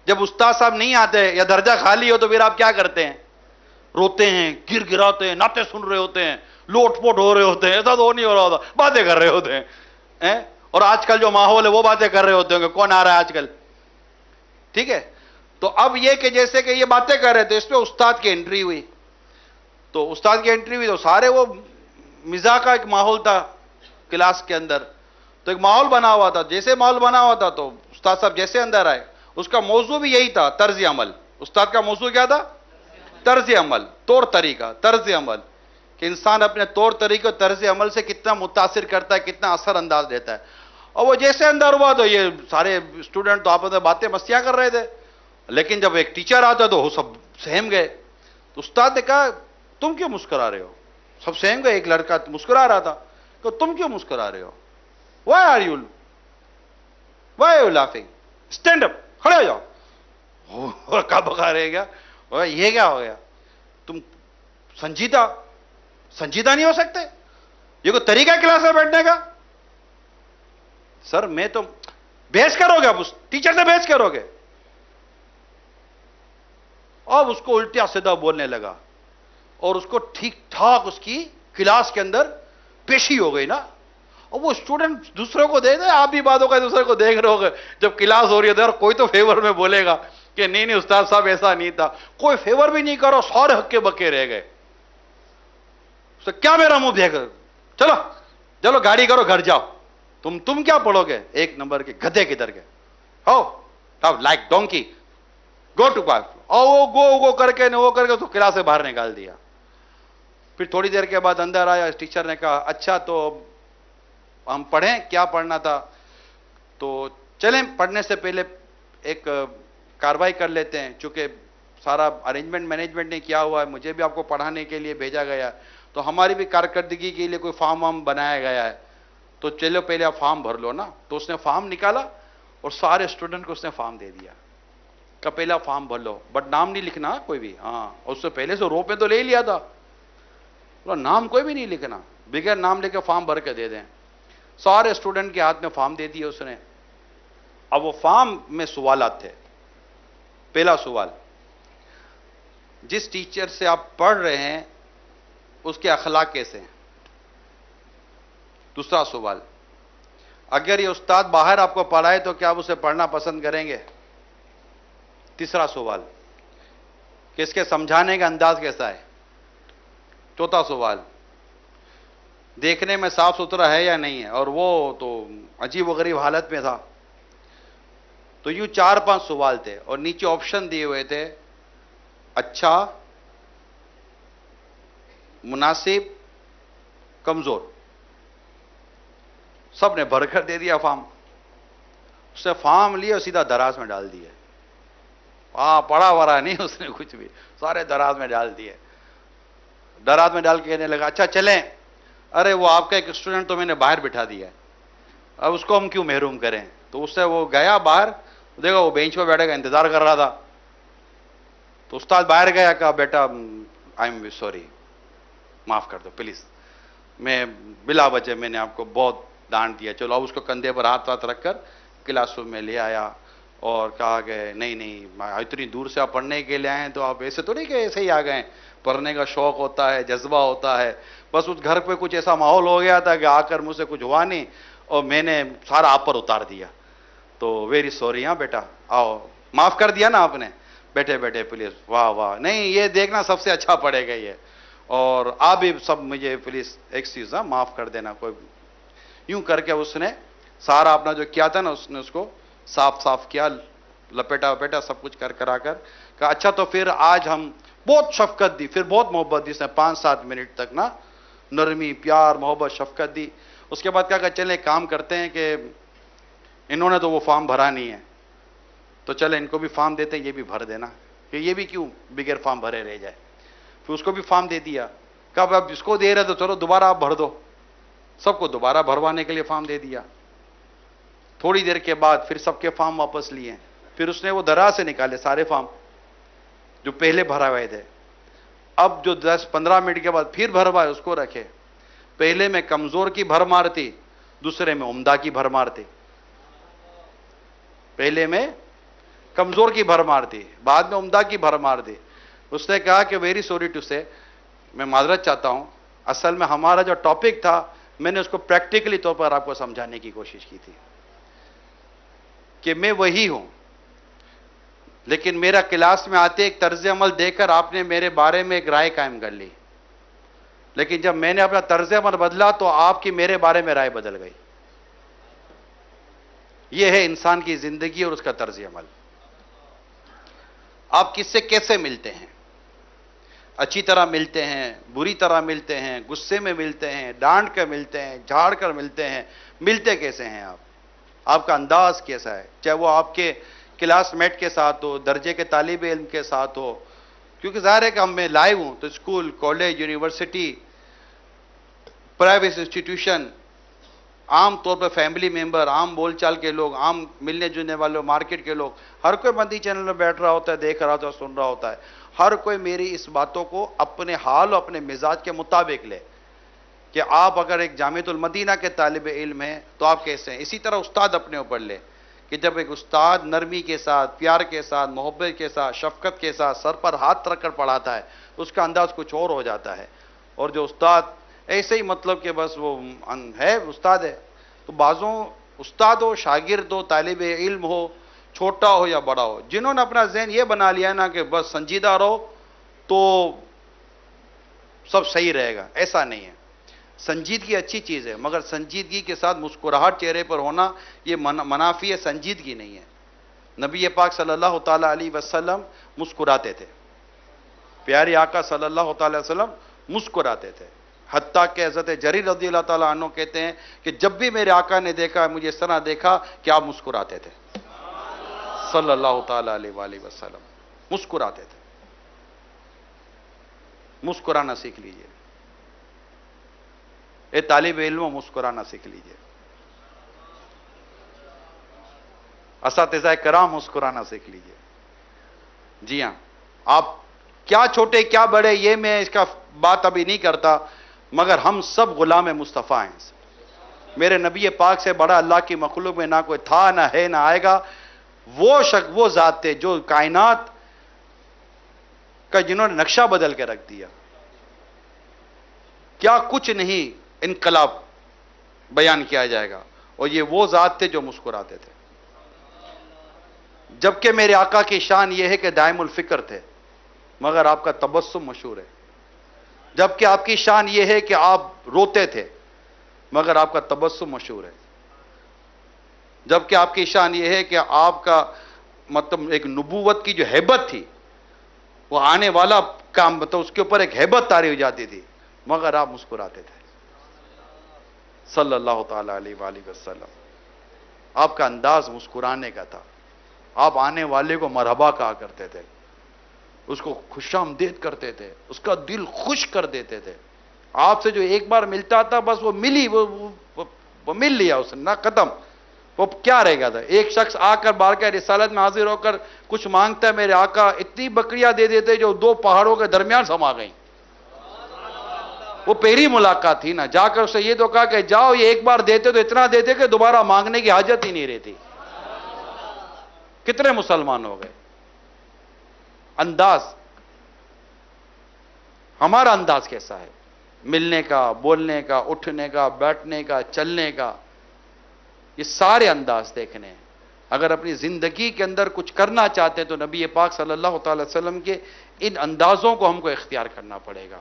جب استاد صاحب نہیں آتے یا درجہ خالی ہو تو پھر آپ کیا کرتے ہیں؟ روتے ہیں، گر گراتے ہیں، نعتیں سن رہے ہوتے ہیں، لوٹ پوٹ ہو رہے ہوتے ہیں، ایسا تو نہیں ہو رہا ہوتا، باتیں کر رہے ہوتے ہیں. اور آج کل جو ماحول ہے وہ باتیں کر رہے ہوتے ہیں کہ کون آ رہا ہے آج کل. ٹھیک ہے، تو اب یہ کہ جیسے کہ یہ باتیں کر رہے تھے، اس پہ استاد کی انٹری ہوئی، تو استاد کی انٹری ہوئی تو سارے وہ مزاح کا ایک ماحول تھا کلاس کے اندر، تو ایک ماحول بنا ہوا تھا. جیسے ماحول بنا ہوا تھا تو استاد صاحب جیسے اندر آئے، اس کا موضوع بھی یہی تھا، طرز عمل. استاد کا موضوع کیا تھا؟ طرز عمل، طور طریقہ، طرز عمل، کہ انسان اپنے طور طریقے اور طرز عمل سے کتنا متاثر کرتا ہے، کتنا اثر انداز دیتا ہے. اور وہ جیسے اندر ہوا تو یہ سارے اسٹوڈنٹ تو آپس میں باتیں مستیاں کر رہے تھے، لیکن جب ایک ٹیچر آتا تو وہ سب سہم گئے. تو استاد نے کہا تم کیوں مسکرا رہے ہو؟ سب سہم گئے. ایک لڑکا مسکرا رہا تھا کہ تم کیوں مسکرا رہے ہو؟ Why are you laughing? Stand up, کھڑے ہو جاؤ. کا بخار رہ گیا، یہ کیا ہو گیا؟ تم سنجیدہ نہیں ہو سکتے؟ یہ کوئی طریقہ کلاس میں بیٹھنے کا؟ سر میں تو بحث کرو گے، اب اس ٹیچر سے بحث کرو گے؟ اب اس کو الٹا سیدھا بولنے لگا، اور اس کو ٹھیک ٹھاک اس کی کلاس کے اندر پیشی ہو گئی نا. اور وہ اسٹوڈنٹ دوسروں کو دیکھ رہے، آپ بھی باتوں کا دوسرے کو دیکھ رہے ہو گے جب کلاس ہو رہی ہے، اور کوئی تو فیور میں بولے گا کہ نہیں استاد صاحب ایسا نہیں تھا، کوئی فیور بھی نہیں کرو، سارے ہکے بکے رہ گئے. کیا میرا منہ دیکھ، چلو گاڑی کرو، گھر جاؤ. تم کیا پڑھو گے؟ ایک نمبر کے گدھے کدھر کے ہو، like donkey, go to park. اور وہ گو کر کے اس کو کلاس سے باہر نکال دیا. پھر تھوڑی دیر کے بعد اندر آیا، ٹیچر نے کہا اچھا تو ہم پڑھیں، کیا پڑھنا تھا؟ تو چلیں پڑھنے سے پہلے ایک کاروائی کر لیتے ہیں، چونکہ سارا ارینجمنٹ مینجمنٹ نے کیا ہوا ہے، مجھے بھی آپ کو پڑھانے کے لیے بھیجا گیا ہے، تو ہماری بھی کارکردگی کے لیے کوئی فارم وام بنایا گیا ہے، تو چلو پہلے آپ فارم بھر لو نا. تو اس نے فارم نکالا اور سارے اسٹوڈنٹ کو اس نے فارم دے دیا کہ پہلا فارم بھر لو، بٹ نام نہیں لکھنا کوئی بھی. ہاں، اس سے پہلے سے روپ میں تو لے ہی لیا تھا، نام کوئی بھی نہیں لکھنا، بغیر نام لے کے فارم بھر کے دے دیں. سارے اسٹوڈنٹ کے ہاتھ میں فارم دے دیے اس نے. اب وہ فارم میں سوالات تھے. پہلا سوال، جس ٹیچر سے آپ پڑھ رہے ہیں اس کے اخلاق کیسے ہیں؟ دوسرا سوال، اگر یہ استاد باہر آپ کو پڑھائے تو کیا آپ اسے پڑھنا پسند کریں گے؟ تیسرا سوال، کہ اس کے سمجھانے کا انداز کیسا ہے؟ چوتھا سوال، دیکھنے میں صاف ستھرا ہے یا نہیں ہے؟ اور وہ تو عجیب و غریب حالت میں تھا. تو یوں 4-5 سوال تھے، اور نیچے آپشن دیے ہوئے تھے، اچھا، مناسب، کمزور. سب نے بھر کر دے دیا فارم. اس نے فارم لیا اور سیدھا دراز میں ڈال دیا. پڑھا ورا نہیں اس نے کچھ بھی، سارے دراز میں ڈال دیے. دراز میں ڈال کے کہنے لگا اچھا چلیں، ارے وہ آپ کا ایک اسٹوڈنٹ تو میں نے باہر بٹھا دیا ہے، اب اس کو ہم کیوں محروم کریں؟ تو اس سے وہ گیا باہر، دیکھا وہ بینچ پہ بیٹھے گا، انتظار کر رہا تھا. تو استاد باہر گیا، کہا بیٹا آئی ایم سوری، معاف کر دو پلیز، میں بلا وجہ میں نے آپ کو بہت ڈانٹ دیا. چلو اب اس کو کندھے پر ہاتھ رکھ کر کلاس روم میں لے آیا اور کہا کہ نہیں اتنی دور سے آپ پڑھنے کے لیے آئے ہیں تو آپ ایسے تو نہیں کہ ایسے ہی آ گئے. پڑھنے کا شوق ہوتا ہے، جذبہ ہوتا ہے. بس اس گھر پہ کچھ ایسا ماحول ہو گیا تھا کہ آ کر مجھ سے کچھ ہوا نہیں اور میں نے سارا آپ پر اتار دیا. تو ویری سوری. ہاں بیٹا آؤ، معاف کر دیا نا آپ نے، بیٹھے پلیز. واہ نہیں، یہ دیکھنا سب سے اچھا پڑے گا یہ. اور آپ بھی سب مجھے پلیز ایکسکیوز، معاف کر دینا. کوئی یوں کر کے اس نے سارا اپنا جو کیا تھا نا، اس نے اس کو صاف کیا، لپیٹا سب کچھ کرا کر کہا اچھا تو پھر آج ہم بہت شفقت دی، پھر بہت محبت دی. اس نے 5-7 منٹ تک نا نرمی، پیار، محبت، شفقت دی. اس کے بعد کہا کہ چلیں کام کرتے ہیں کہ انہوں نے تو وہ فارم بھرا نہیں ہے تو چلیں ان کو بھی فارم دیتے ہیں، یہ بھی بھر دینا، کہ یہ بھی کیوں بغیر فارم بھرے رہ جائے. پھر اس کو بھی فارم دے دیا. کہا اب اس کو دے رہے تو چلو دوبارہ آپ بھر دو. سب کو دوبارہ بھروانے کے لیے فارم دے دیا. تھوڑی دیر کے بعد پھر سب کے فارم واپس لیے. پھر اس نے وہ دراز سے نکالے سارے فارم جو پہلے بھرا ہوئے تھے. اب جو 10-15 منٹ کے بعد پھر بھروائے اس کو رکھے. پہلے میں کمزور کی بھر مار تھی، دوسرے میں عمدہ کی بھر مار تھی. پہلے میں کمزور کی بھر مار تھی، بعد میں عمدہ کی بھر مار دی. اس نے کہا کہ ویری سوری ٹو سے، میں معذرت چاہتا ہوں، اصل میں ہمارا جو ٹاپک تھا میں نے اس کو پریکٹیکلی طور پر آپ کو سمجھانے کی کوشش کی تھی کہ میں وہی ہوں، لیکن میرا کلاس میں آتے ایک طرز عمل دے کر آپ نے میرے بارے میں ایک رائے قائم کر لی، لیکن جب میں نے اپنا طرز عمل بدلا تو آپ کی میرے بارے میں رائے بدل گئی. یہ ہے انسان کی زندگی اور اس کا طرز عمل. آپ کس سے کیسے ملتے ہیں؟ اچھی طرح ملتے ہیں، بری طرح ملتے ہیں، غصے میں ملتے ہیں، ڈانٹ کر ملتے ہیں، جھاڑ کر ملتے ہیں، ملتے کیسے ہیں آپ کا انداز کیسا ہے؟ چاہے وہ آپ کے کلاس میٹ کے ساتھ ہو، درجے کے طالب علم کے ساتھ ہو، کیونکہ ظاہر ہے کہ ہم میں لائیو ہوں تو school, college, university, private institution, عام طور پر فیملی ممبر، عام بول چال کے لوگ، عام ملنے جلنے والے، مارکیٹ کے لوگ، ہر کوئی مدنی چینل میں بیٹھ رہا ہوتا ہے، دیکھ رہا ہوتا ہے، سن رہا ہوتا ہے. ہر کوئی میری اس باتوں کو اپنے حال اور اپنے مزاج کے مطابق لے کہ آپ اگر ایک جامعۃ المدینہ کے طالب علم ہیں تو آپ کیسے ہیں. اسی طرح استاد اپنے اوپر لے کہ جب ایک استاد نرمی کے ساتھ، پیار کے ساتھ، محبت کے ساتھ، شفقت کے ساتھ سر پر ہاتھ رکھ کر پڑھاتا ہے اس کا انداز کچھ اور ہو جاتا ہے. اور جو استاد ایسے ہی مطلب کہ بس وہ ہے استاد ہے، تو بعضوں استاد ہو، شاگرد ہو، طالب علم ہو، چھوٹا ہو یا بڑا ہو، جنہوں نے اپنا ذہن یہ بنا لیا نا کہ بس سنجیدہ رہو تو سب صحیح رہے گا، ایسا نہیں ہے. سنجیدگی اچھی چیز ہے، مگر سنجیدگی کے ساتھ مسکراہٹ چہرے پر ہونا یہ منافی ہے، سنجیدگی نہیں ہے. نبی پاک صلی اللہ تعالیٰ علیہ وسلم مسکراتے تھے. پیارے آقا صلی اللہ تعالیٰ علیہ وسلم مسکراتے تھے. حتیٰ کہ حضرت جریر رضی اللہ تعالیٰ عنہ کہتے ہیں کہ جب بھی میرے آقا نے دیکھا، مجھے اس طرح دیکھا کہ آپ مسکراتے تھے صلی اللہ تعالیٰ علیہ وآلہ وسلم. مسکراتے تھے. مسکرانا سیکھ لیجئے. اے طالب علموں، مسکرانا سیکھ لیجئے. اساتذہ کرام، مسکرانا سیکھ لیجئے. جی ہاں، آپ کیا چھوٹے کیا بڑے یہ میں اس کا بات ابھی نہیں کرتا، مگر ہم سب غلام مصطفیٰ ہیں. میرے نبی پاک سے بڑا اللہ کی مخلوق میں نہ کوئی تھا، نہ ہے، نہ آئے گا. وہ ذات تھے جو کائنات کا جنہوں نے نقشہ بدل کے رکھ دیا. کیا کچھ نہیں انقلاب بیان کیا جائے گا. اور یہ وہ ذات تھے جو مسکراتے تھے. جبکہ میرے آقا کی شان یہ ہے کہ دائم الفکر تھے، مگر آپ کا تبسم مشہور ہے. جبکہ آپ کی شان یہ ہے کہ آپ روتے تھے، مگر آپ کا تبسم مشہور ہے. جبکہ آپ کی شان یہ ہے کہ آپ کا مطلب ایک نبوت کی جو ہیبت تھی، وہ آنے والا کام مطلب اس کے اوپر ایک ہیبت طاری ہو جاتی تھی، مگر آپ مسکراتے تھے صلی اللہ تعالیٰ علیہ وآلہ وسلم. آپ کا انداز مسکرانے کا تھا. آپ آنے والے کو مرحبا کہا کرتے تھے، اس کو خوش آمدید کرتے تھے، اس کا دل خوش کر دیتے تھے. آپ سے جو ایک بار ملتا تھا بس وہ ملی، وہ مل لیا اس نے، نہ ختم. وہ کیا رہ گیا تھا؟ ایک شخص آ کر بارگاہ رسالت میں حاضر ہو کر کچھ مانگتا ہے، میرے آقا اتنی بکریاں دے دیتے جو 2 پہاڑوں کے درمیان سما گئیں. وہ پہلی ملاقات تھی نا. جا کر اسے یہ تو کہا کہ جاؤ، یہ ایک بار دیتے تو اتنا دیتے کہ دوبارہ مانگنے کی حاجت ہی نہیں رہتی. کتنے مسلمان ہو گئے. انداز، ہمارا انداز کیسا ہے؟ ملنے کا، بولنے کا، اٹھنے کا، بیٹھنے کا، چلنے کا، یہ سارے انداز دیکھنے ہیں. اگر اپنی زندگی کے اندر کچھ کرنا چاہتے ہیں تو نبی پاک صلی اللہ تعالی وسلم کے ان اندازوں کو ہم کو اختیار کرنا پڑے گا.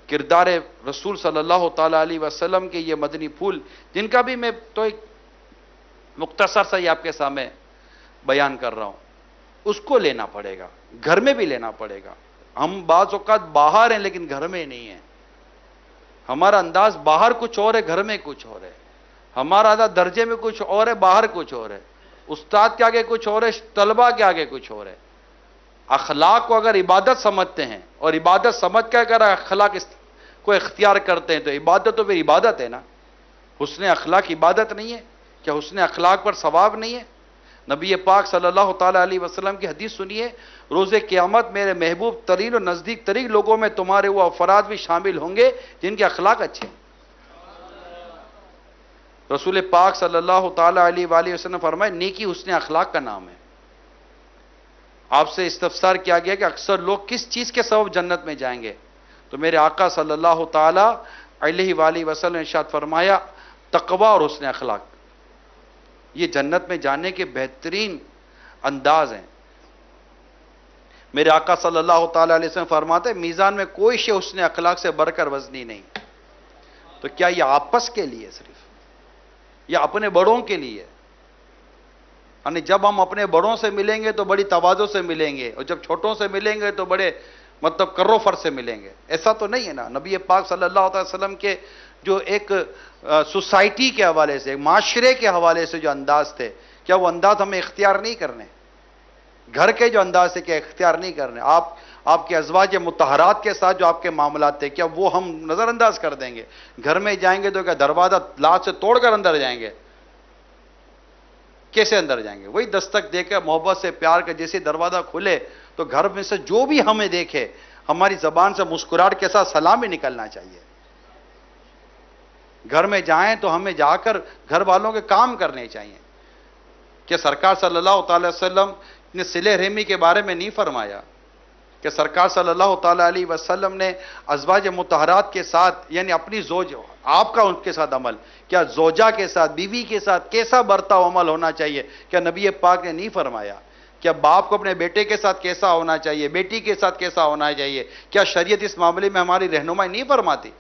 کردار رسول صلی اللہ تعالی علیہ وسلم کے یہ مدنی پھول، جن کا بھی میں تو ایک مختصر سا ہی آپ کے سامنے بیان کر رہا ہوں، اس کو لینا پڑے گا. گھر میں بھی لینا پڑے گا. ہم بعض اوقات باہر ہیں لیکن گھر میں نہیں ہیں. ہمارا انداز باہر کچھ اور ہے، گھر میں کچھ اور ہے. ہمارا انداز درجے میں کچھ اور ہے، باہر کچھ اور ہے. استاد کے آگے کچھ اور ہے، طلبہ کے آگے کچھ اور ہے. اخلاق کو اگر عبادت سمجھتے ہیں اور عبادت سمجھ کے اگر اخلاق کو اختیار کرتے ہیں تو عبادت تو پھر عبادت ہے نا. حسن اخلاق عبادت نہیں ہے؟ کیا حسن اخلاق پر ثواب نہیں ہے؟ نبی پاک صلی اللہ تعالیٰ علیہ وسلم کی حدیث سنیے، روز قیامت میرے محبوب ترین اور نزدیک ترین لوگوں میں تمہارے وہ افراد بھی شامل ہوں گے جن کے اخلاق اچھے ہیں. رسول پاک صلی اللہ تعالیٰ علیہ وآلہ وسلم نے فرمایا نیکی حسن اخلاق کا نام ہے. آپ سے استفسار کیا گیا کہ اکثر لوگ کس چیز کے سبب جنت میں جائیں گے؟ تو میرے آقا صلی اللہ تعالیٰ علیہ وآلہ وسلم نے ارشاد فرمایا تقوی اور حسن اخلاق. یہ جنت میں جانے کے بہترین انداز ہیں. میرے آقا صلی اللہ تعالیٰ علیہ وسلم فرماتے ہیں میزان میں کوئی شے حسن اخلاق سے بڑھ کر وزنی نہیں. تو کیا یہ آپس کے لیے صرف یا اپنے بڑوں کے لیے؟ یعنی جب ہم اپنے بڑوں سے ملیں گے تو بڑی تواضع سے ملیں گے، اور جب چھوٹوں سے ملیں گے تو بڑے کرو فر سے ملیں گے. ایسا تو نہیں ہے نا. نبی پاک صلی اللہ علیہ وسلم کے جو ایک سوسائٹی کے حوالے سے، معاشرے کے حوالے سے جو انداز تھے، کیا وہ انداز ہمیں اختیار نہیں کرنے؟ گھر کے جو انداز تھے کیا اختیار نہیں کرنے؟ آپ کے ازواج مطہرات کے ساتھ جو آپ کے معاملات تھے کیا وہ ہم نظر انداز کر دیں گے؟ گھر میں جائیں گے تو کیا دروازہ لات سے توڑ کر اندر جائیں گے؟ کیسے اندر جائیں گے؟ وہی دستک دے کر محبت سے پیار کر، جیسے دروازہ کھلے تو گھر میں سے جو بھی ہمیں دیکھے ہماری زبان سے مسکراہٹ کے ساتھ سلام ہی نکلنا چاہیے. گھر میں جائیں تو ہمیں جا کر گھر والوں کے کام کرنے چاہیے. کہ سرکار صلی اللہ تعالی وسلم نے صلہ رحمی کے بارے میں نہیں فرمایا کہ سرکار صلی اللہ تعالیٰ علیہ وسلم نے ازواج مطہرات کے ساتھ یعنی اپنی زوج آپ کا ان کے ساتھ عمل، کیا زوجہ کے ساتھ بیوی کے ساتھ کیسا برتاؤ عمل ہونا چاہیے؟ کیا نبی پاک نے نہیں فرمایا؟ کیا باپ کو اپنے بیٹے کے ساتھ کیسا ہونا چاہیے، بیٹی کے ساتھ کیسا ہونا چاہیے؟ کیا شریعت اس معاملے میں ہماری رہنمائی نہیں فرماتی؟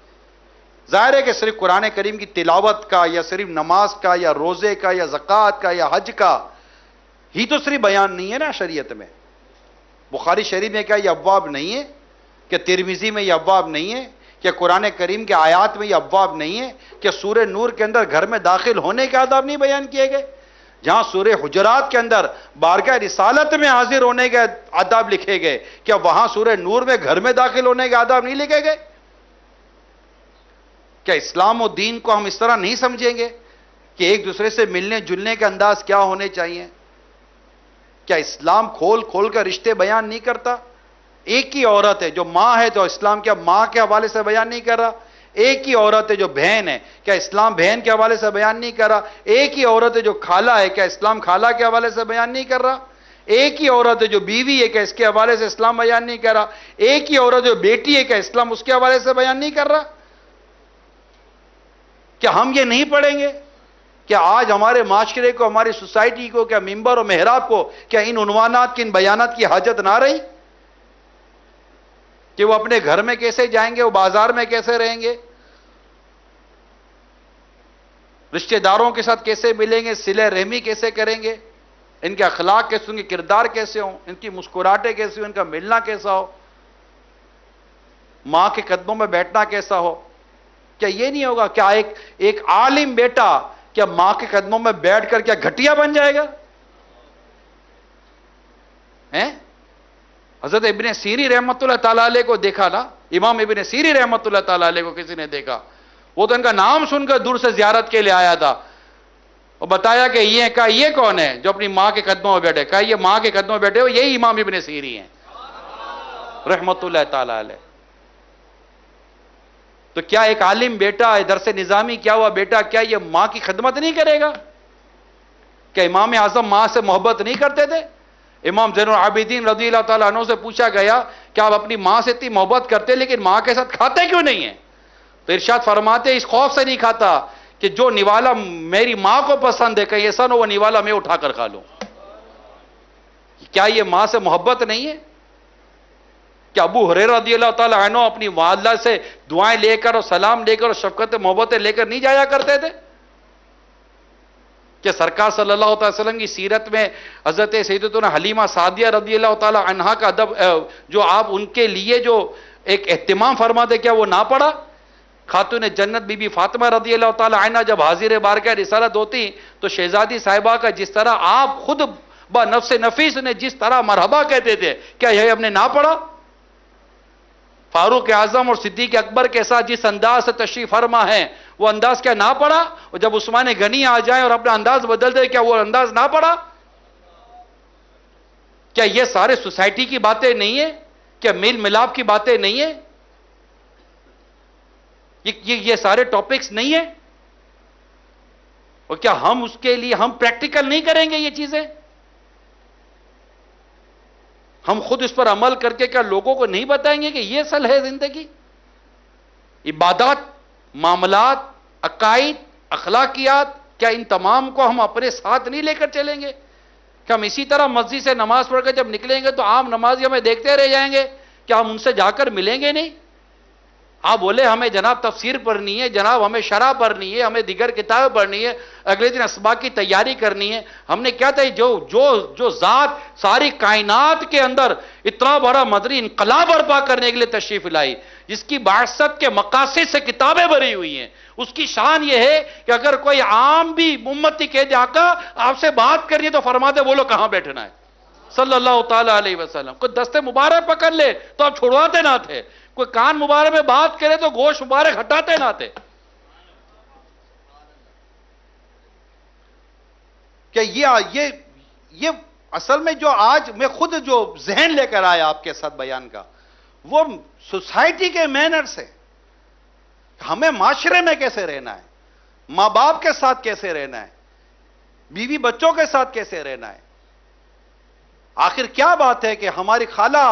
ظاہر ہے کہ صرف قرآن کریم کی تلاوت کا یا صرف نماز کا یا روزے کا یا زکوٰۃ کا یا حج کا ہی تو صرف بیان نہیں ہے نا شریعت میں. بخاری شریف میں کیا یہ ابواب نہیں ہے؟ کہ ترمذی میں یہ ابواب نہیں ہے؟ کہ قرآن کریم کے آیات میں یہ ابواب نہیں ہے؟ کہ سورہ نور کے اندر گھر میں داخل ہونے کے آداب نہیں بیان کیے گئے؟ جہاں سورہ حجرات کے اندر بارگاہ رسالت میں حاضر ہونے کے آداب لکھے گئے، کیا وہاں سورہ نور میں گھر میں داخل ہونے کے آداب نہیں لکھے گئے؟ کیا اسلام و دین کو ہم اس طرح نہیں سمجھیں گے کہ ایک دوسرے سے ملنے جلنے کے انداز کیا ہونے چاہیے؟ کیا اسلام کھول کھول کر رشتے بیان نہیں کرتا؟ ایک ہی عورت ہے جو ماں ہے تو اسلام کیا ماں کے حوالے سے بیان نہیں کر رہا؟ ایک ہی عورت ہے جو بہن ہے، کیا اسلام بہن کے حوالے سے بیان نہیں کر رہا؟ ایک ہی عورت ہے جو خالہ ہے، کیا اسلام خالہ کے حوالے سے بیان نہیں کر رہا؟ ایک ہی عورت ہے جو بیوی ہے، کیا اس کے حوالے سے اسلام بیان نہیں کر رہا؟ ایک ہی عورت جو بیٹی ہے، کیا اسلام اس کے حوالے سے بیان نہیں کر رہا؟ کیا ہم یہ نہیں پڑھیں گے؟ کیا آج ہمارے معاشرے کو، ہماری سوسائٹی کو، کیا ممبر اور محراب کو کیا ان عنوانات کی، ان بیانات کی حاجت نہ رہی؟ کہ وہ اپنے گھر میں کیسے جائیں گے، وہ بازار میں کیسے رہیں گے، رشتہ داروں کے ساتھ کیسے ملیں گے، صلہ رحمی کیسے کریں گے، ان کے اخلاق کیسے، ان کے کردار کیسے ہوں، ان کی مسکراہٹیں کیسے ہوں، ان کا ملنا کیسا ہو، ماں کے قدموں میں بیٹھنا کیسا ہو؟ کیا یہ نہیں ہوگا؟ کیا ایک عالم بیٹا کیا ماں کے قدموں میں بیٹھ کر کیا گھٹیا بن جائے گا؟ حضرت ابن سیری رحمت اللہ تعالیٰ علیہ کو دیکھا نا، امام ابن سیری رحمت اللہ تعالیٰ علیہ کو کسی نے دیکھا، وہ تو ان کا نام سن کر دور سے زیارت کے لیے آیا تھا، اور بتایا کہ یہ کون ہے جو اپنی ماں کے قدموں میں بیٹھے؟ کہا یہ ماں کے قدموں میں بیٹھے ہو، یہی امام ابن سیری ہیں رحمت اللہ تعالیٰ علیہ. تو کیا ایک عالم بیٹا، درس نظامی کیا ہوا بیٹا، کیا یہ ماں کی خدمت نہیں کرے گا؟ کیا امام اعظم ماں سے محبت نہیں کرتے تھے؟ امام زین العابدین رضی اللہ تعالیٰ عنہ سے پوچھا گیا کہ آپ اپنی ماں سے اتنی محبت کرتے لیکن ماں کے ساتھ کھاتے کیوں نہیں ہیں؟ تو ارشاد فرماتے اس خوف سے نہیں کھاتا کہ جو نوالا میری ماں کو پسند ہے کہیں ایسا نہ وہ نوالا میں اٹھا کر کھا لوں. کیا یہ ماں سے محبت نہیں ہے؟ کہ ابو ہریرہ رضی اللہ تعالیٰ عنہ اپنی والدہ سے دعائیں لے کر اور سلام لے کر اور شفقت محبتیں لے کر نہیں جایا کرتے تھے؟ کہ سرکار صلی اللہ علیہ وسلم کی سیرت میں حضرت سیدتنا حلیمہ سعدیہ رضی اللہ تعالیٰ عنہا کا ادب جو آپ ان کے لیے جو ایک اہتمام فرماتے کیا وہ نہ پڑا؟ خاتون جنت بی بی فاطمہ رضی اللہ تعالی عنہ جب حاضر بارگاہ رسالت ہوتی تو شہزادی صاحبہ کا جس طرح آپ خود بنفس نفیس نے جس طرح مرحبا کہتے تھے، کیا یہ ہم نے نہ پڑھا؟ فاروق اعظم اور صدیق اکبر کے ساتھ جس انداز سے تشریف فرما ہے وہ انداز کیا نہ پڑا؟ اور جب عثمان غنی آ جائیں اور اپنا انداز بدل دے کیا وہ انداز نہ پڑا؟ کیا یہ سارے سوسائٹی کی باتیں نہیں ہیں؟ کیا میل ملاپ کی باتیں نہیں ہیں؟ یہ سارے ٹاپکس نہیں ہیں؟ اور کیا ہم اس کے لیے ہم پریکٹیکل نہیں کریں گے یہ چیزیں؟ ہم خود اس پر عمل کر کے کیا لوگوں کو نہیں بتائیں گے کہ یہ اصل ہے زندگی؟ عبادات، معاملات، عقائد، اخلاقیات، کیا ان تمام کو ہم اپنے ساتھ نہیں لے کر چلیں گے؟ کہ ہم اسی طرح مسجد سے نماز پڑھ کر جب نکلیں گے تو عام نمازی ہمیں دیکھتے رہ جائیں گے؟ کیا ہم ان سے جا کر ملیں گے نہیں؟ آپ بولے ہمیں جناب تفسیر پڑھنی ہے، جناب ہمیں شرح پڑھنی ہے، ہمیں دیگر کتابیں پڑھنی ہے، اگلے دن اسباق کی تیاری کرنی ہے۔ ہم نے کیا تھا جو ذات ساری کائنات کے اندر اتنا بڑا مدنی انقلاب برپا کرنے کے لیے تشریف لائی، جس کی بعثت کے مقاصد سے کتابیں بھری ہوئی ہیں، اس کی شان یہ ہے کہ اگر کوئی عام بھی امتی کہہ دے آقا آپ سے بات کرنی ہے تو فرماتے بولو کہاں بیٹھنا ہے صلی اللہ تعالیٰ علیہ وسلم۔ کوئی دستے مبارک پکڑ لے تو آپ چھوڑواتے نہ تھے، کوئی کان مبارک میں بات کرے تو گوشت مبارک ہٹاتے نہ تھے۔ کہ یہ اصل میں جو آج میں خود جو ذہن لے کر آیا آپ کے ساتھ بیان کا، وہ سوسائٹی کے مینرز ہیں۔ ہمیں معاشرے میں کیسے رہنا ہے، ماں باپ کے ساتھ کیسے رہنا ہے، بیوی بچوں کے ساتھ کیسے رہنا ہے۔ آخر کیا بات ہے کہ ہماری خالہ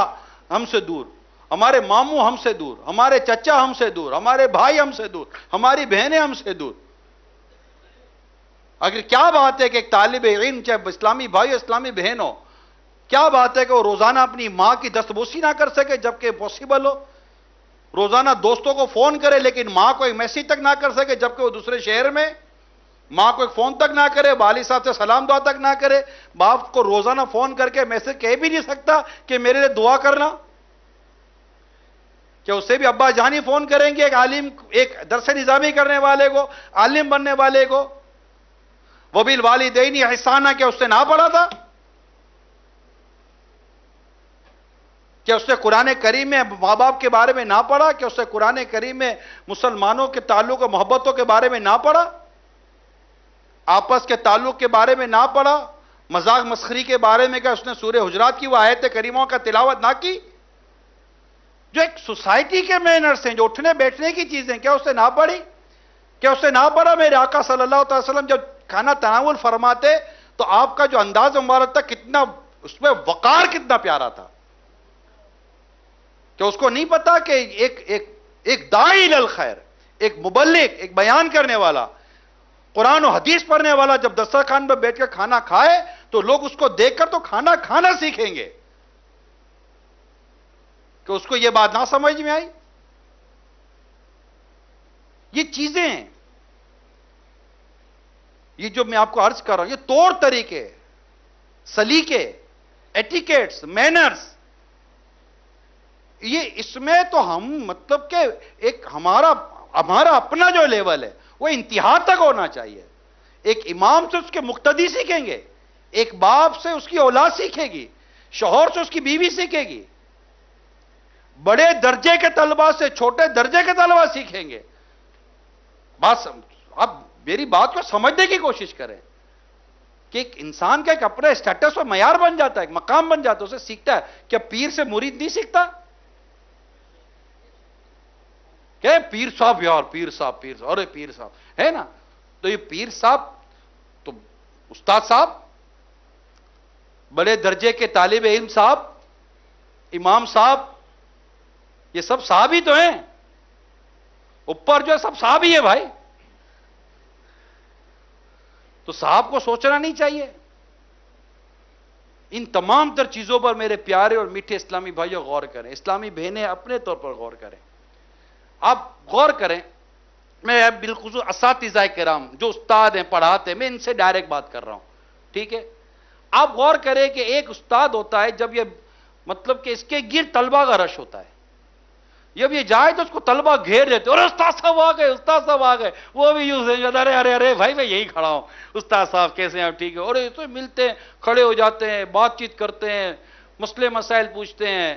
ہم سے دور، ہمارے ماموں ہم سے دور، ہمارے چچا ہم سے دور، ہمارے بھائی ہم سے دور، ہماری بہنیں ہم سے دور۔ آخر کیا بات ہے کہ ایک طالب علم چاہے اسلامی بھائی اسلامی بہن ہو، کیا بات ہے کہ وہ روزانہ اپنی ماں کی دستبوسی نہ کر سکے جبکہ پاسبل ہو، روزانہ دوستوں کو فون کرے لیکن ماں کو ایک میسیج تک نہ کر سکے جبکہ وہ دوسرے شہر میں، ماں کو ایک فون تک نہ کرے، والد صاحب سے سلام دعا تک نہ کرے، باپ کو روزانہ فون کر کے میسیج کہہ بھی نہیں سکتا کہ میرے لیے دعا کرنا؟ کیا اس سے بھی ابا جانی فون کریں گے ایک عالم، ایک درس نظامی کرنے والے کو، عالم بننے والے کو؟ وَبِالْوَالِدَيْنِ احسانہ، کیا اس سے نہ پڑھا تھا؟ کیا اس نے قرآن کریم میں ماں باپ کے بارے میں نہ پڑھا؟ کیا اس نے قرآن کریم میں مسلمانوں کے تعلق و محبتوں کے بارے میں نہ پڑھا؟ آپس کے تعلق کے بارے میں نہ پڑھا؟ مذاق مسخری کے بارے میں کیا اس نے سورہ حجرات کی وہ آیت کریموں کا تلاوت نہ کی؟ جو ایک سوسائٹی کے مینرز ہیں، جو اٹھنے بیٹھنے کی چیزیں، کیا اس نے نہ پڑھی؟ کیا اس نے نہ پڑھا؟ میرے آقا صلی اللہ علیہ وسلم جب کھانا تناول فرماتے تو آپ کا جو انداز مبارک تھا کتنا، اس میں وقار کتنا پیارا تھا، کہ اس کو نہیں پتا کہ ایک داعی الخیر، ایک مبلغ، ایک بیان کرنے والا، قرآن و حدیث پڑھنے والا جب دسترخوان پر بیٹھ کر کھانا کھائے تو لوگ اس کو دیکھ کر تو کھانا کھانا سیکھیں گے۔ کہ اس کو یہ بات نہ سمجھ میں آئی؟ یہ چیزیں، یہ جو میں آپ کو عرض کر رہا ہوں، یہ طور طریقے، سلیقے، ایٹیکیٹس، مینرز، یہ اس میں تو ہم مطلب کہ ایک ہمارا اپنا جو لیول ہے وہ انتہا تک ہونا چاہیے۔ ایک امام سے اس کے مقتدی سیکھیں گے، ایک باپ سے اس کی اولاد سیکھے گی، شوہر سے اس کی بیوی سیکھے گی، بڑے درجے کے طلبہ سے چھوٹے درجے کے طلبہ سیکھیں گے۔ بس اب میری بات کو سمجھنے کی کوشش کریں کہ ایک انسان کا ایک اپنا اسٹیٹس اور معیار بن جاتا ہے، ایک مقام بن جاتا ہے، اسے سیکھتا ہے۔ کیا پیر سے مرید نہیں سیکھتا؟ کہ پیر صاحب یار، پیر صاحب، پیر صاحب، ارے پیر صاحب ہے نا، تو یہ پیر صاحب تو استاد صاحب، بڑے درجے کے طالب علم صاحب، امام صاحب، یہ سب صاحب ہی تو ہیں، اوپر جو ہے سب صاحب ہی ہے بھائی۔ تو صاحب کو سوچنا نہیں چاہیے؟ ان تمام تر چیزوں پر میرے پیارے اور میٹھے اسلامی بھائیوں غور کریں، اسلامی بہنیں اپنے طور پر غور کریں۔ آپ غور کریں، میں بالخصوص اساتذہ کرام جو استاد ہیں، پڑھاتے ہیں، میں ان سے ڈائریکٹ بات کر رہا ہوں، ٹھیک ہے؟ آپ غور کریں کہ ایک استاد ہوتا ہے، جب یہ مطلب کہ اس کے گرد طلبہ کا رش ہوتا ہے، جب یہ جائے تو اس کو طلبہ گھیر دیتے، اور استاد صاحب آ گئے، استاد صاحب آ گئے، وہ بھی یوں سے ارے ارے ارے بھائی میں یہی کھڑا ہوں، استاد صاحب کیسے ہیں؟ ٹھیک ہے، اور یہ تو ملتے ہیں، کھڑے ہو جاتے ہیں، بات چیت کرتے ہیں، مسئلے مسائل پوچھتے ہیں۔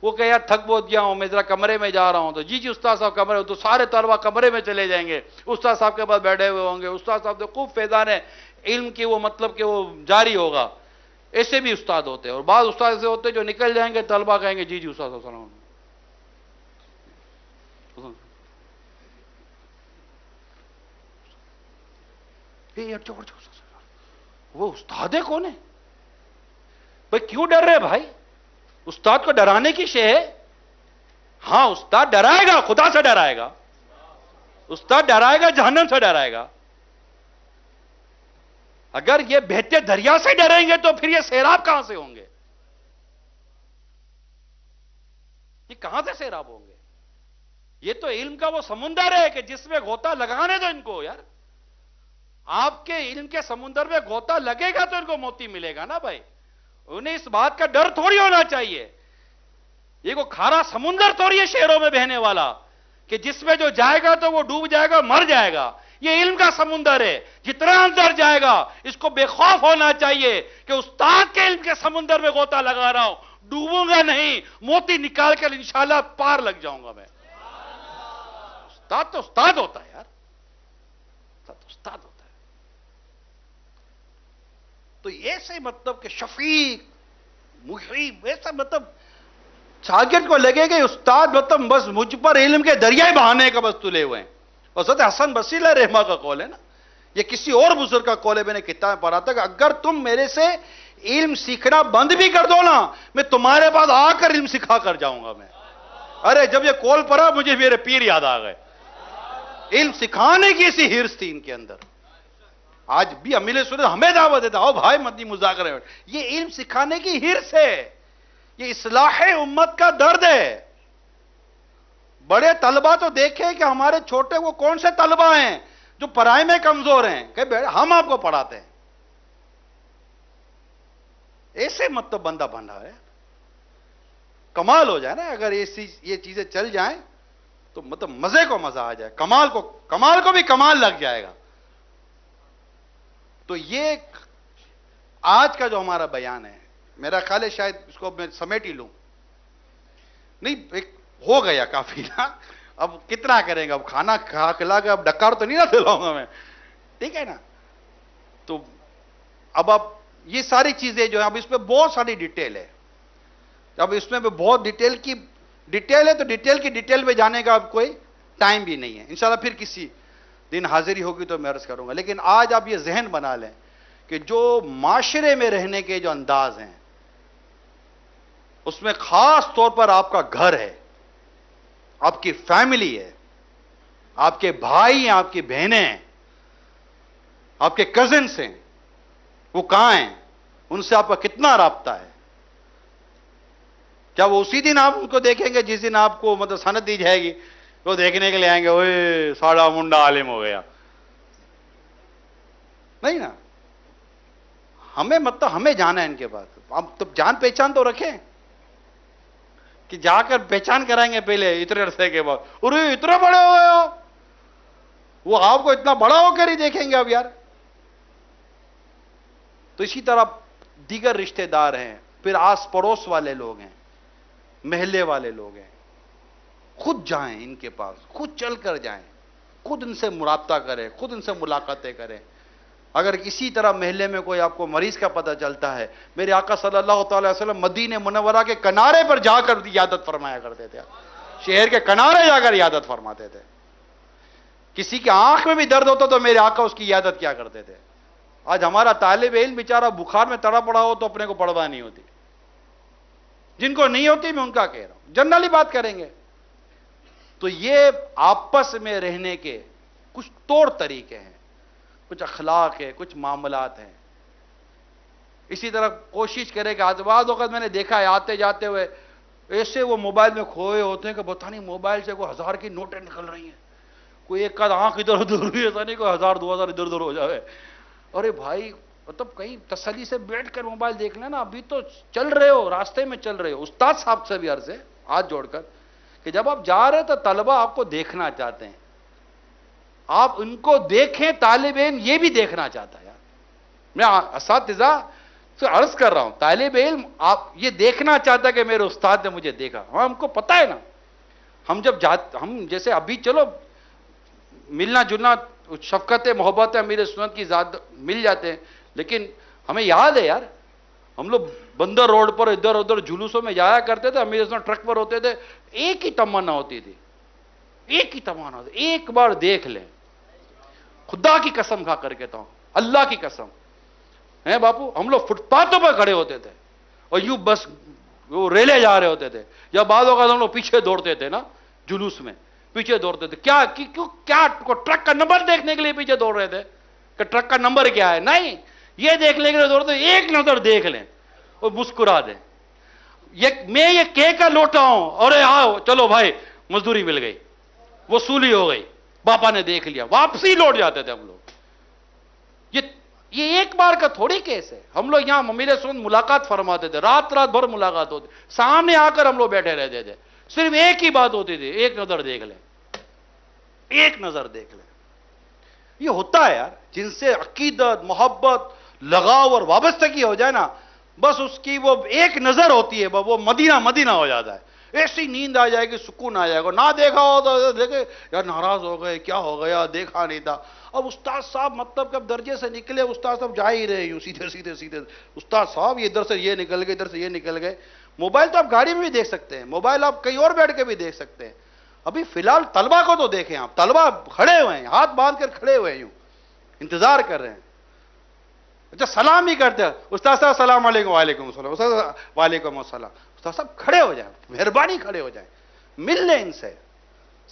وہ کہ یار تھک بہت گیا ہوں، میں ذرا کمرے میں جا رہا ہوں، تو جی استاد صاحب کمرے، تو سارے طلبہ کمرے میں چلے جائیں گے، استاد صاحب کے پاس بیٹھے ہوئے ہوں گے، استاد صاحب تو خوب فیضان ہے علم کی، وہ مطلب کہ وہ جاری ہوگا۔ ایسے بھی استاد ہوتے ہیں، اور بعض استاد ایسے ہوتے ہیں جو نکل جائیں گے، طلبہ کہیں گے جی استاد صاحب سلام۔ وہ استاد ہے کون ہے بھائی؟ کیوں ڈر رہے بھائی؟ استاد کو ڈرانے کی شے ہے؟ ہاں استاد ڈرائے گا، خدا سے ڈرائے گا، استاد ڈرائے گا، جہنم سے ڈرائے گا۔ اگر یہ بہتے دریا سے ڈریں گے تو پھر یہ سیراب کہاں سے ہوں گے؟ یہ کہاں سے سیراب ہوں گے؟ یہ تو علم کا وہ سمندر ہے کہ جس میں غوطہ لگانے دو ان کو یار۔ آپ کے علم کے سمندر میں غوطہ لگے گا تو ان کو موتی ملے گا نا بھائی۔ انہیں اس بات کا ڈر تھوڑی ہونا چاہیے۔ یہ کوئی کھارا سمندر تھوڑی ہے شہروں میں بہنے والا کہ جس میں جو جائے گا تو وہ ڈوب جائے گا، مر جائے گا۔ یہ علم کا سمندر ہے، جتنا اندر جائے گا اس کو بے خوف ہونا چاہیے کہ استاد کے علم کے سمندر میں غوطہ لگا رہا ہوں، ڈوبوں گا نہیں، موتی نکال کر انشاءاللہ پار لگ جاؤں گا میں۔ استاد تو استاد ہوتا ہے یار، استاد تو استاد ہوتا ہے۔ تو ایسے مطلب کہ شفیق محیب، ایسا مطلب شاگرد کو لگے کہ استاد مطلب بس مجھ پر علم کے دریائے بہانے کا بس تلے ہوئے ہیں۔ حضرت حسن بصری علیہ رحمہ کا قول ہے نا، یہ کسی اور بزرگ کا قول ہے، میں نے کتاب میں پڑھا تھا کہ اگر تم میرے سے علم سیکھنا بند بھی کر دو نا، میں تمہارے پاس آ کر علم سکھا کر جاؤں گا میں۔ ارے جب یہ قول پڑھا مجھے میرے پیر یاد آ گئے۔ علم سکھانے کی اسی ہرس تھی ان کے اندر۔ آج بھی امیل سنت ہمیں دعوت دیتا، او بھائی مدنی مذاکرے میں، یہ علم سکھانے کی ہرس ہے، یہ اصلاح امت کا درد ہے۔ بڑے طلبہ تو دیکھیں کہ ہمارے چھوٹے وہ کون سے طلبہ ہیں جو پڑھائی میں کمزور ہیں، کہ ہم آپ کو پڑھاتے ہیں۔ ایسے مطلب بندہ بن رہا ہے، کمال ہو جائے نا اگر یہ چیزیں چل جائیں تو مطلب مزے کو مزہ آ جائے، کمال کو بھی کمال لگ جائے گا۔ تو یہ آج کا جو ہمارا بیان ہے، میرا خیال ہے شاید اس کو میں سمیٹ ہی لوں، نہیں ایک ہو گیا کافی نا، اب کتنا کریں گے، اب کھانا کھا کھلا کے اب ڈکار تو نہیں نہ دلاؤں گا میں، ٹھیک ہے نا۔ تو اب یہ ساری چیزیں جو ہیں، اب اس میں بہت ساری ڈیٹیل ہے، اب اس میں بہت ڈیٹیل ہے، تو ڈیٹیل کی ڈیٹیل میں جانے کا اب کوئی ٹائم بھی نہیں ہے، انشاءاللہ پھر کسی دن حاضری ہوگی تو میں عرض کروں گا۔ لیکن آج آپ یہ ذہن بنا لیں کہ جو معاشرے میں رہنے کے جو انداز ہیں، اس میں خاص طور پر آپ کا گھر ہے، آپ کی فیملی ہے، آپ کے بھائی ہیں، آپ کی بہنیں ہیں، آپ کے کزنس ہیں، وہ کہاں ہیں، ان سے آپ کا کتنا رابطہ ہے؟ کیا وہ اسی دن آپ ان کو دیکھیں گے جس دن آپ کو مطلب سند دی جائے گی، وہ دیکھنے کے لیے آئیں گے اوئے ساڑا منڈا عالم ہو گیا؟ نہیں نا، ہمیں جانا ہے ان کے پاس، اب تو جان پہچان تو رکھیں کہ جا کر پہچان کرائیں گے پہلے اتنے عرصے کے بعد، ارے اتنے بڑے ہو گئے ہو، وہ آپ کو اتنا بڑا ہو کر ہی دیکھیں گے اب یار۔ تو اسی طرح دیگر رشتہ دار ہیں، پھر آس پڑوس والے لوگ ہیں، محلے والے لوگ ہیں، خود جائیں ان کے پاس، خود چل کر جائیں، خود ان سے مرابطہ کریں، خود ان سے ملاقاتیں کریں۔ اگر اسی طرح محلے میں کوئی آپ کو مریض کا پتہ چلتا ہے، میرے آقا صلی اللہ تعالی وسلم مدینہ منورہ کے کنارے پر جا کر عیادت فرمایا کرتے تھے، شہر کے کنارے جا کر عیادت فرماتے تھے۔ کسی کی آنکھ میں بھی درد ہوتا تو میرے آقا اس کی عیادت کیا کرتے تھے۔ آج ہمارا طالب علم بیچارہ بخار میں تڑا پڑا ہو تو اپنے کو پرواہ نہیں ہوتی، جن کو نہیں ہوتی میں ان کا کہہ رہا ہوں، جنرلی بات کریں گے۔ تو یہ آپس میں رہنے کے کچھ طور طریقے ہیں، کچھ اخلاق ہے، کچھ معاملات ہیں۔ اسی طرح کوشش کرے کہ بعض اوقات میں نے دیکھا ہے آتے جاتے ہوئے ایسے وہ موبائل میں کھوئے ہوتے ہیں کہ پتہ نہیں موبائل سے کوئی 1000 کی نوٹیں نکل رہی ہیں، کوئی ایک آدھ آنکھ ادھر ادھر ہوئی، ایسا نہیں کوئی 1000 2000 ادھر ادھر ہو جائے۔ ارے بھائی مطلب کہیں تسلی سے بیٹھ کر موبائل دیکھ لینا، ابھی تو چل رہے ہو، راستے میں چل رہے ہو۔ استاد صاحب سے بھی عرض ہے ہاتھ جوڑ کر کہ جب آپ جا رہے تو طلبہ آپ کو دیکھنا چاہتے ہیں، آپ ان کو دیکھیں، طالب علم یہ بھی دیکھنا چاہتا ہے یار. میں اساتذہ سے عرض کر رہا ہوں، طالب علم آپ یہ دیکھنا چاہتا ہے کہ میرے استاد نے مجھے دیکھا. ہم کو پتہ ہے نا، ہم جب ہم جیسے ابھی چلو ملنا جلنا، شفقت محبت امیر سنت کی ذات مل جاتے ہیں، لیکن ہمیں یاد ہے یار، ہم لوگ بندر روڈ پر ادھر ادھر جلوسوں میں جایا کرتے تھے، امیر سنت ٹرک پر ہوتے تھے، ایک ہی تمنا ہوتی تھی، ایک ہی تمنا ہوتی، ایک بار دیکھ لیں. خدا کی قسم کھا کر کہتا ہوں، اللہ کی قسم ہے باپو، ہم لوگ فٹ پاتھوں پر کھڑے ہوتے تھے اور یوں بس وہ ریلے جا رہے ہوتے تھے، یا بعض اوقات ہم لوگ پیچھے دوڑتے تھے نا، جلوس میں پیچھے دوڑتے تھے. کیا ٹرک کا نمبر دیکھنے کے لیے پیچھے دوڑ رہے تھے کہ ٹرک کا نمبر کیا ہے؟ نہیں، یہ دیکھنے کے لیے دوڑتے، ایک نظر دیکھ لیں اور مسکرا دیں. میں یہ کیک کا لوٹا ہوں، ارے آؤ چلو بھائی، مزدوری مل گئی، وصولی ہو گئی، باپا نے دیکھ لیا، واپسی لوٹ جاتے تھے ہم لوگ. یہ ایک بار کا تھوڑی کیس ہے. ہم لوگ یہاں امیر سنت ملاقات فرماتے تھے، رات بھر ملاقات ہوتی، سامنے آ کر ہم لوگ بیٹھے رہتے تھے، صرف ایک ہی بات ہوتی تھی، ایک نظر دیکھ لیں، ایک نظر دیکھ لیں. یہ ہوتا ہے یار، جن سے عقیدت، محبت، لگاؤ اور وابستگی ہو جائے نا، بس اس کی وہ ایک نظر ہوتی ہے، وہ مدینہ مدینہ ہو جاتا ہے. ایسی نیند آ جائے گی، سکون آ جائے گا. نہ دیکھا ہو تو دیکھے یار ناراض ہو گئے، کیا ہو گیا، دیکھا نہیں تھا. اب استاد صاحب مطلب کب درجے سے نکلے، استاد صاحب جا ہی رہے یوں سیدھے سیدھے سیدھے، استاد صاحب یہ ادھر سے یہ نکل گئے، ادھر سے یہ نکل گئے. موبائل تو آپ گاڑی میں بھی دیکھ سکتے ہیں، موبائل آپ کہیں اور بیٹھ کے بھی دیکھ سکتے ہیں. ابھی فی الحال طلبہ کو تو دیکھیں آپ، طلبہ کھڑے ہوئے ہیں، ہاتھ باندھ کر کھڑے ہوئے ہیں، یوں انتظار کر رہے ہیں. اچھا سلام ہی کرتے ہیں، استاد صاحب السلام علیکم. وعلیکم السلام. استاد صاحب وعلیکم السلام. استاد صاحب کھڑے ہو جائیں، مہربانی کھڑے ہو جائیں، مل لیں ان سے.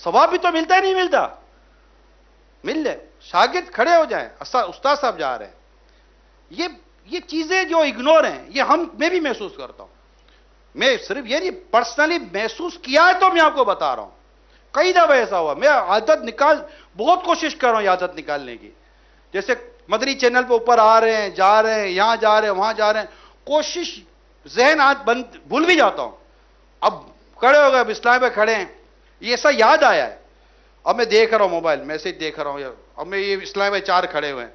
ثواب بھی تو ملتا ہی نہیں ملتا، مل لیں. شاگرد کھڑے ہو جائیں، استاد صاحب جا رہے ہیں. یہ چیزیں جو اگنور ہیں، یہ میں بھی محسوس کرتا ہوں. میں صرف یہ نہیں، پرسنلی محسوس کیا ہے تو میں آپ کو بتا رہا ہوں. کئی دفعہ ایسا ہوا، میں عادت بہت کوشش کر رہا ہوں یہ عادت نکالنے کی. جیسے مدنی چینل پہ اوپر آ رہے ہیں، جا رہے ہیں، یہاں جا رہے ہیں، وہاں جا رہے ہیں، کوشش ذہن آج بھول بھی جاتا ہوں. اب کھڑے ہو گئے، اب اسلام پہ کھڑے ہیں، یہ ایسا یاد آیا ہے. اب میں دیکھ رہا ہوں موبائل، میسج دیکھ رہا ہوں یار، اب میں یہ اسلام پہ 4 کھڑے ہوئے ہیں،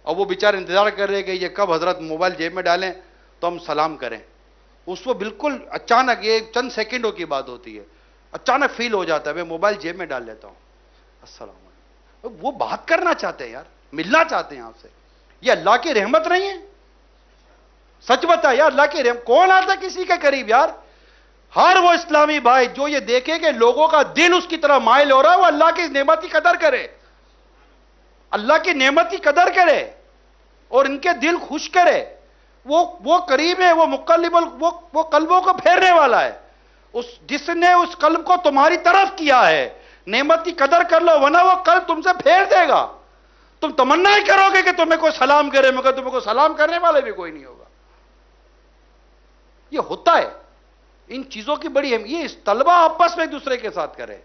اور وہ بیچارے انتظار کر رہے ہیں کہ یہ کب حضرت موبائل جیب میں ڈالیں تو ہم سلام کریں. اس کو بالکل اچانک، یہ چند سیکنڈوں کی بات ہوتی ہے، اچانک فیل ہو جاتا ہے، میں موبائل جیب میں ڈال لیتا ہوں، السلام علیکم. وہ بات کرنا چاہتے ہیں یار، ملنا چاہتے ہیں آپ سے. یہ اللہ کی رحمت نہیں ہے؟ سچ بتا یار، اللہ کی رحمت کون آتا کسی کے قریب یار؟ ہر وہ اسلامی بھائی جو یہ دیکھے کہ لوگوں کا دل اس کی طرح مائل ہو رہا ہے، وہ اللہ کی نعمت کی قدر کرے، اللہ کی نعمت کی قدر کرے اور ان کے دل خوش کرے. وہ قریب ہے، وہ مقلب، وہ قلبوں کو پھیرنے والا ہے. جس نے اس قلب کو تمہاری طرف کیا ہے، نعمت کی قدر کر لو، ورنہ وہ قلب تم سے پھیر دے گا. تم تمنا ہی کرو گے کہ تمہیں کوئی سلام کرے، مگر تمہیں کوئی سلام کرنے والے بھی کوئی نہیں ہوگا. یہ ہوتا ہے. ان چیزوں کی بڑی یہ طلبہ آپس میں ایک دوسرے کے ساتھ کرے.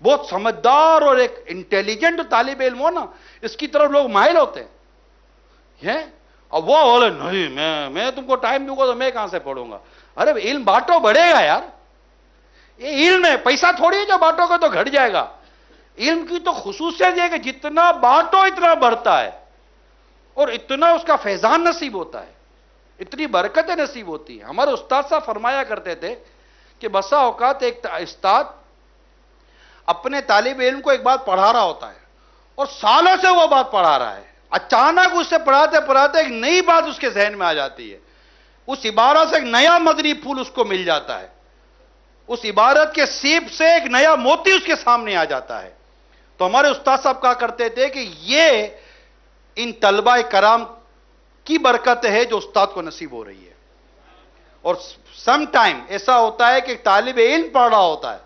بہت سمجھدار اور ایک انٹیلیجنٹ طالب علم ہو نا، اس کی طرف لوگ مائل ہوتے ہیں. اب وہ بولے نہیں، میں تم کو ٹائم دوں گا تو میں کہاں سے پڑھوں گا. ارے علم بانٹو، بڑھے گا یار. یہ علم ہے، پیسہ تھوڑی ہے جو بانٹو گے تو گھٹ جائے گا. علم کی تو خصوصیت یہ کہ جتنا بانٹو اتنا بڑھتا ہے، اور اتنا اس کا فیضان نصیب ہوتا ہے، اتنی برکتیں نصیب ہوتی ہیں. ہمارے استاد صاحب فرمایا کرتے تھے کہ بسا اوقات ایک استاد اپنے طالب علم کو ایک بات پڑھا رہا ہوتا ہے اور سالوں سے وہ بات پڑھا رہا ہے، اچانک اس سے پڑھاتے پڑھاتے ایک نئی بات اس کے ذہن میں آ جاتی ہے، اس عبارت سے ایک نیا مدنی پھول اس کو مل جاتا ہے، اس عبارت کے سیب سے ایک نیا موتی اس کے سامنے آ جاتا ہے. تو ہمارے استاد صاحب کہا کرتے تھے کہ یہ ان طلبہ کرام کی برکت ہے جو استاد کو نصیب ہو رہی ہے. اور سم ٹائم ایسا ہوتا ہے کہ طالب علم پڑھ رہا ہوتا ہے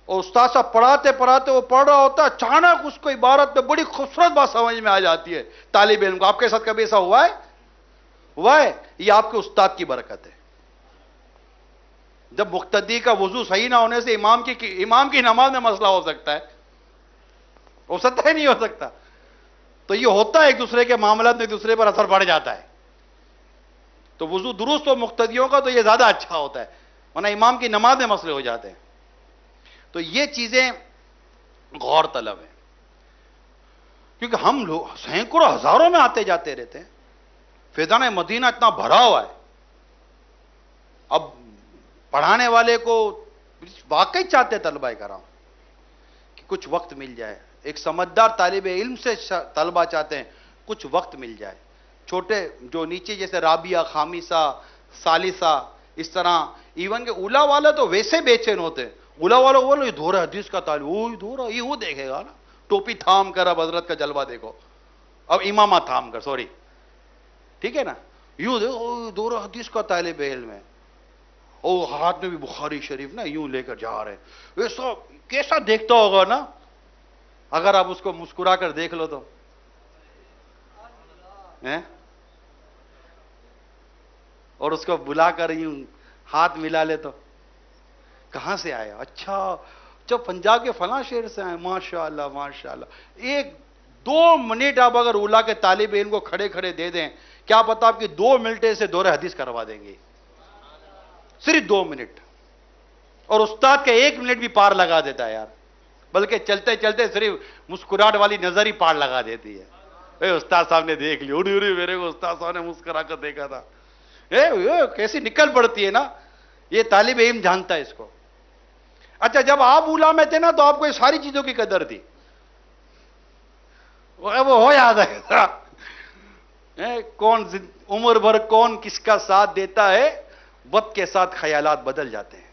اور استاد صاحب پڑھاتے پڑھاتے وہ پڑھ رہا ہوتا ہے، اچانک اس کو عبارت میں بڑی خوبصورت بات سمجھ میں آ جاتی ہے طالب علم کو. آپ کے ساتھ کبھی ایسا ہوا ہے؟ یہ آپ کے استاد کی برکت ہے. جب مقتدی کا وضو صحیح نہ ہونے سے امام کی نماز میں مسئلہ ہو سکتا ہے، ہو سکتا ہے نہیں ہو سکتا. تو یہ ہوتا ہے، ایک دوسرے کے معاملات میں ایک دوسرے پر اثر پڑ جاتا ہے. تو وضو درست ہو مقتدیوں کا تو یہ زیادہ اچھا ہوتا ہے، ورنہ امام کی نماز میں مسئلے ہو جاتے ہیں. تو یہ چیزیں غور طلب ہیں، کیونکہ ہم لوگ سینکڑوں ہزاروں میں آتے جاتے رہتے ہیں، فیضان مدینہ اتنا بھرا ہوا ہے. اب پڑھانے والے کو واقعی چاہتے طلبہ کرام کہ کچھ وقت مل جائے، ایک سمجھدار طالب علم سے طلبہ چاہتے ہیں کچھ وقت مل جائے. چھوٹے جو نیچے جیسے رابعہ، خامسہ، ثالثہ، اس طرح ایون کہ اولا والا تو ویسے بے چین ہوتے ہیں. اولا والا بولو یہ دھورا حدیث کا طالب، وہ دھورا یہ وہ دیکھے گا نا، ٹوپی تھام کر اب حضرت کا جلوہ دیکھو، اب امامہ تھام کر، سوری ٹھیک ہے نا، یوں دیکھو دورہ حدیث کا طالب علم ہے، اور ہاتھ میں بھی بخاری شریف نا یوں لے کر جا رہے ہیں. ایسا کیسا دیکھتا ہوگا نا، اگر آپ اس کو مسکرا کر دیکھ لو تو اور اس کو بلا کر یوں ہاتھ ملا لے تو کہاں سے آیا؟ اچھا جب پنجاب کے فلاں شہر سے آئے، ماشاء اللہ ماشاء اللہ. 1-2 منٹ آپ اگر اولا کے طالب علم کو کھڑے کھڑے دے دیں، کیا پتا آپ کی 2 منٹ سے دورہ حدیث کروا دیں گے، صرف 2 منٹ. اور استاد کے 1 منٹ بھی پار لگا دیتا ہے یار، بلکہ چلتے چلتے صرف مسکراہٹ والی نظر ہی پار لگا دیتی ہے. اے استاد صاحب نے دیکھ لی، اڑی میرے کو استاد صاحب نے مسکرا کر دیکھا تھا. کیسی نکل پڑتی ہے نا، یہ طالب علم جانتا ہے اس کو. اچھا جب آپ اولا میں تھے نا تو آپ کو یہ ساری چیزوں کی قدر تھی، وہ ہو یاد ہے کون عمر بھر کون کس کا ساتھ دیتا ہے، وقت کے ساتھ خیالات بدل جاتے ہیں.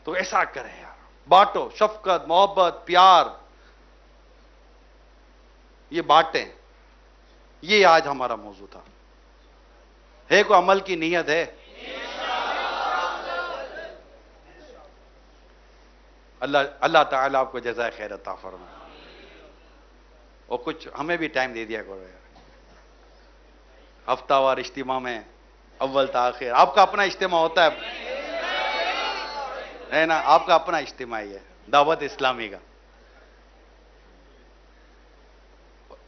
تو ایسا کریں یار، بانٹو، شفقت، محبت، پیار، یہ بانٹیں. یہ آج ہمارا موضوع تھا. ہے کوئی عمل کی نیت ہے؟ اللہ تعالیٰ آپ کو جزائے خیر عطا فرمائے. اور کچھ ہمیں بھی ٹائم دے دیا کرو یار، ہفتہ وار اجتماع میں اول تاخیر. آپ کا اپنا اجتماع ہوتا ہے نا، آپ کا اپنا اجتماع ہی ہے دعوت اسلامی کا.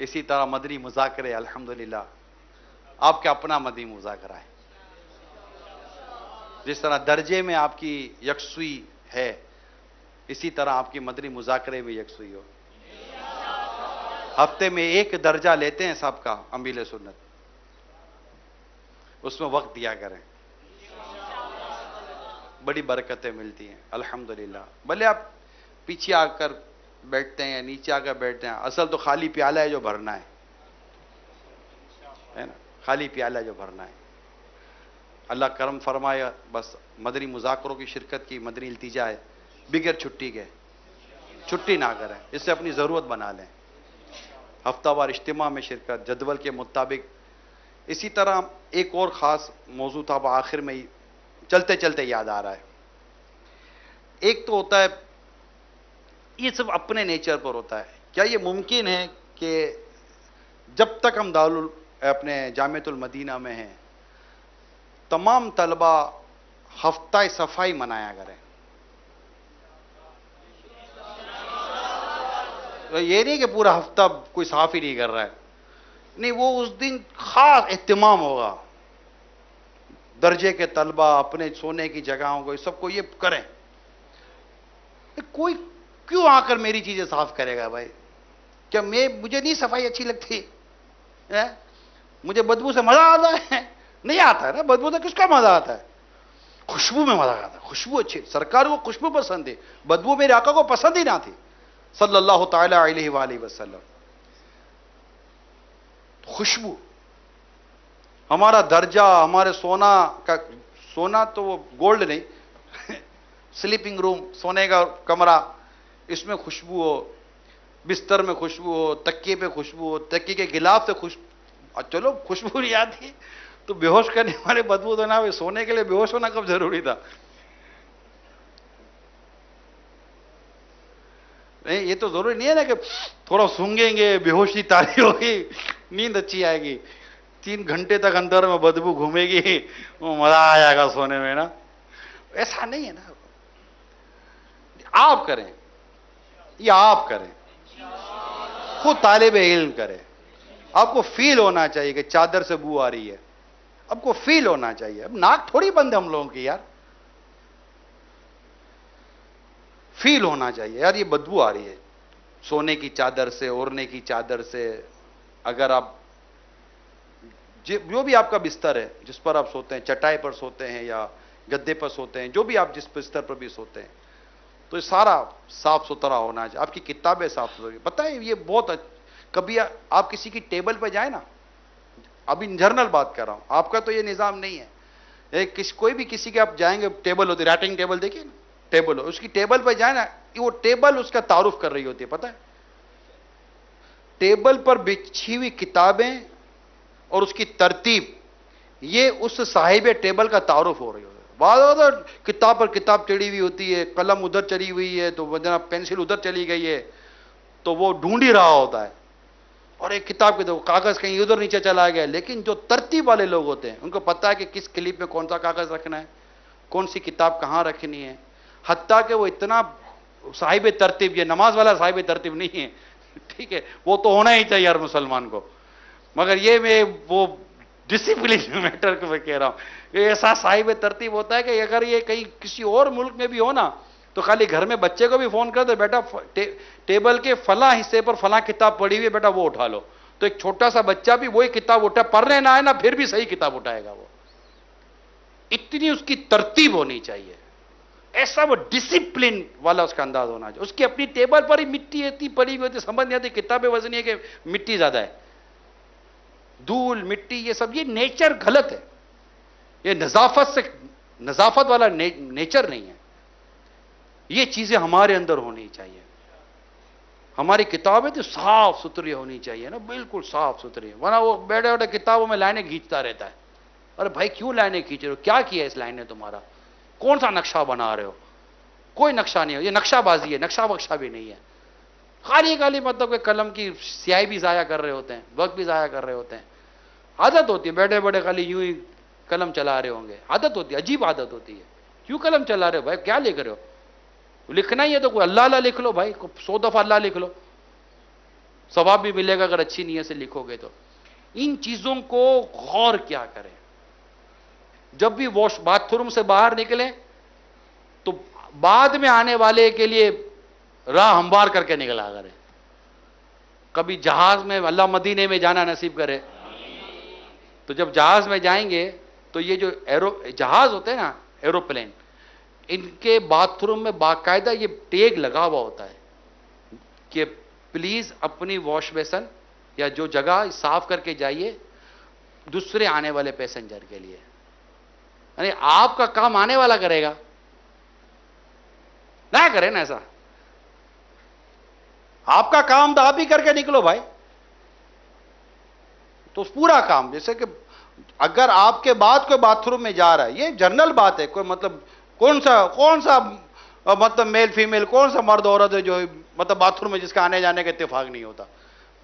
اسی طرح مدنی مذاکرے الحمدللہ آپ کا اپنا مدنی مذاکرہ ہے. جس طرح درجے میں آپ کی یکسوئی ہے، اسی طرح آپ کی مدنی مذاکرے میں یکسوئی ہو. ہفتے میں 1 درجہ لیتے ہیں سب کا امیل سنت، اس میں وقت دیا کریں، بڑی برکتیں ملتی ہیں الحمدللہ. بھلے آپ پیچھے آ کر بیٹھتے ہیں یا نیچے آ کر بیٹھتے ہیں، اصل تو خالی پیالہ ہے جو بھرنا ہے نا، خالی پیالہ جو بھرنا ہے. اللہ کرم فرمایا. بس مدنی مذاکروں کی شرکت کی مدنی التجا ہے، بغیر چھٹی کے چھٹی نہ کریں، اس سے اپنی ضرورت بنا لیں. ہفتہ وار اجتماع میں شرکت جدول کے مطابق. اسی طرح ایک اور خاص موضوع تھا، وہ آخر میں چلتے چلتے یاد آ رہا ہے. ایک تو ہوتا ہے، یہ سب اپنے نیچر پر ہوتا ہے. کیا یہ ممکن ہے کہ جب تک ہم اپنے جامعۃ المدینہ میں ہیں تمام طلبہ ہفتہ صفائی منایا کریں؟ یہ نہیں کہ پورا ہفتہ کوئی صفائی نہیں کر رہا ہے، نہیں، وہ اس دن خاص اہتمام ہوگا. درجے کے طلبہ اپنے سونے کی جگہوں کو سب کو یہ کریں. کوئی کیوں آ کر میری چیزیں صاف کرے گا بھائی؟ کیا مجھے نہیں صفائی اچھی لگتی؟ مجھے بدبو سے مزہ آتا ہے؟ نہیں آتا ہے نا. بدبو سے کس کا مزہ آتا ہے؟ خوشبو میں مزہ آتا ہے. خوشبو اچھی، سرکار کو خوشبو پسند ہے، بدبو میرے آقا کو پسند ہی نہ تھی صلی اللہ تعالی علیہ وآلہ وسلم. خوشبو ہمارا درجہ، ہمارے سونا تو وہ گولڈ نہیں، سلیپنگ روم، سونے کا کمرہ، اس میں خوشبو ہو، بستر میں خوشبو ہو، تکیے پہ خوشبو ہو، تکیے کے غلاف سے خوشبو. چلو خوشبو نہیں آتی تو بے ہوش کرنے والے بدبو تو نہ ہوئے، سونے کے لیے بے ہوش ہونا کب ضروری تھا؟ نہیں، یہ تو ضروری نہیں ہے نا کہ تھوڑا سونگیں گے بے ہوشی تاری ہوگی نیند اچھی آئے گی. 3 گھنٹے تک اندر میں بدبو گھومے گی، وہ مزہ آ جائے گا سونے میں نا. ایسا نہیں ہے نا. آپ کریں، یہ آپ کریں، خود طالب علم کرے. آپ کو فیل ہونا چاہیے کہ چادر سے بو آ رہی ہے، آپ کو فیل ہونا چاہیے. اب ناک تھوڑی بند ہے ہم لوگوں کی یار. فیل ہونا چاہیے یار یہ بدبو آ رہی ہے سونے کی چادر سے, اوڑھنے کی چادر سے. اگر آپ جو بھی آپ کا بستر ہے جس پر آپ سوتے ہیں, چٹائی پر سوتے ہیں یا گدے پر سوتے ہیں, جو بھی آپ جس بستر پر بھی سوتے ہیں, تو یہ سارا صاف ستھرا ہونا چاہیے. آپ کی کتابیں صاف ستھری. پتہ ہے یہ بہت کبھی آپ کسی کی ٹیبل پہ جائیں نا, ابھی جنرل بات کر رہا ہوں, آپ کا تو یہ نظام نہیں ہے, کوئی بھی کسی کے آپ جائیں گے, ٹیبل ہوتی ہے, رائٹنگ ٹیبل دیکھیے نا, ٹیبل ہو, اس کی ٹیبل پہ جائیں نا, وہ ٹیبل اس کا تعارف کر رہی ہوتی ہے. پتہ ہے ٹیبل پر بچھی ہوئی کتابیں اور اس کی ترتیب, یہ اس صاحب ٹیبل کا تعارف ہو رہی ہوتی ہے. بعض کتاب پر کتاب چڑھی ہوئی ہوتی ہے, قلم ادھر چڑھی ہوئی ہے, تو جناب پینسل ادھر چلی گئی ہے, تو وہ ڈھونڈ ہی رہا ہوتا ہے. اور ایک کتاب کے کاغذ کہیں ادھر نیچے چلا گیا. لیکن جو ترتیب والے لوگ ہوتے ہیں ان کو پتہ ہے کہ کس کلپ میں کون سا کاغذ رکھنا ہے, کون سی کتاب کہاں رکھنی ہے. حتیٰ کہ وہ اتنا صاحب ترتیب, یہ نماز والا صاحب ترتیب نہیں ہے, ٹھیک ہے, وہ تو ہونا ہی چاہیے ہر مسلمان کو, مگر یہ میں وہ ڈسپلن میٹر کو میں کہہ رہا ہوں, یہ ایسا صاحب ترتیب ہوتا ہے کہ اگر یہ کہیں کسی اور ملک میں بھی ہو نا, تو خالی گھر میں بچے کو بھی فون کر دو, بیٹا ٹیبل کے فلاں حصے پر فلاں کتاب پڑھی ہوئی ہے, بیٹا وہ اٹھا لو, تو ایک چھوٹا سا بچہ بھی وہی کتاب اٹھا, پڑھنے نہ آئے نا پھر بھی صحیح کتاب اٹھائے گا. وہ اتنی اس کی ترتیب ہونی چاہیے, ایسا وہ ڈسپلن والا اس کا انداز ہونا چاہیے. اس کی اپنی ٹیبل پر ہی مٹی اتنی پڑی ہوئی ہوتی, سمجھ نہیں آتی, کتابیں وزنی ہے کہ مٹی زیادہ ہے, دھول مٹی یہ سب, یہ نیچر غلط ہے. یہ نظافت والا نیچر نہیں ہے. یہ چیزیں ہمارے اندر ہونی چاہیے. ہماری کتابیں تو صاف ستھری ہونی چاہیے نا, بالکل صاف ستھری, ورنہ وہ بیٹھے بیٹھے کتابوں میں لائنیں کھینچتا رہتا ہے. ارے بھائی کیوں لائنیں کھینچ رہے ہو, کیا کیا اس لائن نے تمہارا, کون سا نقشہ بنا رہے ہو, کوئی نقشہ نہیں ہو, یہ نقشہ بازی ہے, نقشہ وقشہ بھی نہیں ہے. خالی مطلب کہ قلم کی سیاہی بھی ضائع کر رہے ہوتے ہیں, وقت بھی ضائع کر رہے ہوتے ہیں. عادت ہوتی ہے بیٹھے بیٹھے خالی یوں ہی قلم چلا رہے ہوں گے, عادت ہوتی ہے, عجیب عادت ہوتی ہے. کیوں قلم چلا رہے ہو بھائی, کیا لکھ رہے ہو, لکھنا ہی ہے تو کوئی اللہ اللہ لکھ لو بھائی, 100 دفعہ اللہ لکھ لو, ثواب بھی ملے گا اگر اچھی نیت سے لکھو گے تو. ان چیزوں کو غور کیا کریں. جب بھی باتھ روم سے باہر نکلیں تو بعد میں آنے والے کے لیے راہ ہموار کر کے نکلا کریں. کبھی جہاز میں, اللہ مدینے میں جانا نصیب کرے, تو جب جہاز میں جائیں گے تو یہ جو جہاز ہوتے ہیں نا, ایروپلین, ان کے باتھ روم میں باقاعدہ یہ ٹیگ لگا ہوا ہوتا ہے کہ پلیز اپنی واش بیسن یا جو جگہ صاف کر کے جائیے دوسرے آنے والے پیسنجر کے لیے. یعنی آپ کا کام آنے والا کرے گا, نہ کرے نا ایسا, آپ کا کام تو آپ ہی کر کے نکلو بھائی. تو پورا کام, جیسے کہ اگر آپ کے بعد کوئی باتھ روم میں جا رہا ہے, یہ جنرل بات ہے, کوئی مطلب کون سا مطلب میل فیمیل, کون سا مرد عورت ہے جو مطلب باتھ روم میں جس کا آنے جانے کا اتفاق نہیں ہوتا.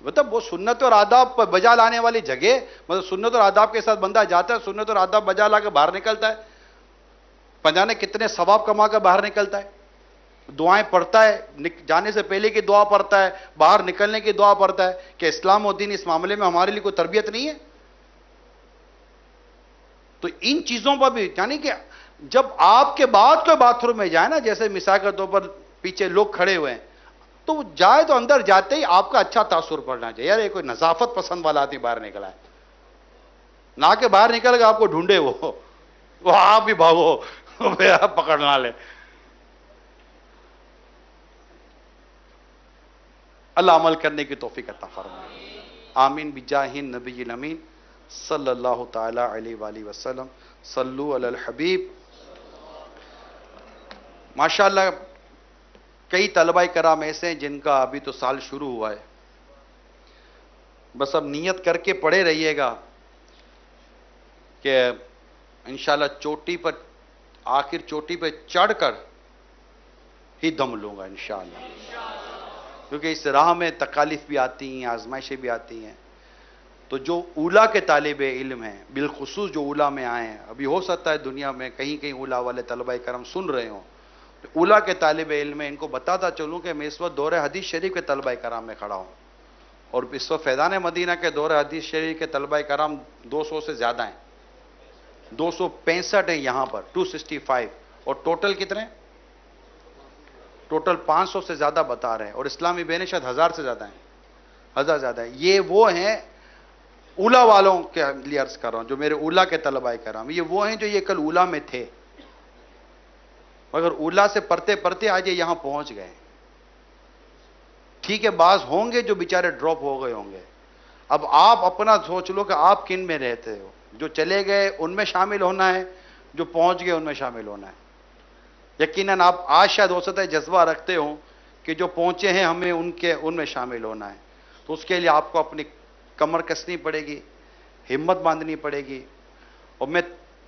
مطلب وہ سنت اور آداب پر بجا لانے والی جگہ, مطلب سنت اور آداب کے ساتھ بندہ جاتا ہے, سنت اور آداب بجا لا کے باہر نکلتا ہے, پنجانے کتنے ثواب کما کر باہر نکلتا ہے, دعائیں پڑھتا ہے, جانے سے پہلے کی دعا پڑھتا ہے, باہر نکلنے کی دعا پڑھتا ہے. کہ اسلام و دین اس معاملے میں ہمارے لیے کوئی تربیت نہیں ہے. تو ان چیزوں پر بھی, یعنی کہ جب آپ کے بعد کوئی باتھ روم میں جائے نا, جیسے مثال کے طور پر پیچھے لوگ کھڑے ہوئے ہیں, تو وہ جائے تو اندر جاتے ہی آپ کا اچھا تاثر پڑنا چاہیے, یار یہ کوئی نظافت پسند والا آدمی باہر نکلا ہے. نہ کہ باہر نکل گا آپ کو ڈھونڈے وہ آپ بھی بھاگو پکڑنا لے. اللہ عمل کرنے کی توفیق عطا فرمائے. آمین بجاہ النبی الامین صلی اللہ تعالی علیہ وآلہ وسلم. صلو علی الحبیب. ماشاءاللہ کئی طلبہ کرام ایسے ہیں جن کا ابھی تو سال شروع ہوا ہے, بس اب نیت کر کے پڑے رہیے گا کہ انشاءاللہ چوٹی پر, آخر چوٹی پہ چڑھ کر ہی دم لوں گا انشاءاللہ. کیونکہ اس راہ میں تکالیف بھی آتی ہیں, آزمائشیں بھی آتی ہیں. تو جو اولا کے طالب علم ہیں, بالخصوص جو اولا میں آئے ہیں, ابھی ہو سکتا ہے دنیا میں کہیں کہیں اولا والے طلبہ کرام سن رہے ہوں, تو اولا کے طالب علم ہیں, ان کو بتاتا چلوں کہ میں اس وقت دور حدیث شریف کے طلبہ کرام میں کھڑا ہوں, اور اس وقت فیضان مدینہ کے دور حدیث شریف کے طلبہ کرام 200 سے زیادہ ہیں, 265 ہیں یہاں پر, 265, اور ٹوٹل کتنے ٹوٹل 500 سے زیادہ بتا رہے ہیں، اور اسلامی بہنیں شاید 1000 سے زیادہ ہیں، 1000 زیادہ ہیں. یہ وہ ہیں اولا والوں کے لیے عرض کر رہا ہوں، جو میرے اولا کے طلباء کرام، یہ وہ ہیں جو یہ کل اولا میں تھے، مگر اولا سے پڑھتے پڑھتے آج یہ یہاں پہنچ گئے. ٹھیک ہے، بعض ہوں گے جو بیچارے ڈراپ ہو گئے ہوں گے. اب آپ اپنا سوچ لو کہ آپ کن میں رہتے ہو. جو چلے گئے ان میں شامل ہونا ہے، جو پہنچ گئے ان میں شامل ہونا ہے. یقیناً آپ آج شاید ہو سکتا ہے جذبہ رکھتے ہو کہ جو پہنچے ہیں ہمیں ان میں شامل ہونا ہے. تو اس کے لیے آپ کو اپنی کمر کسنی پڑے گی، ہمت باندھنی پڑے گی. اور میں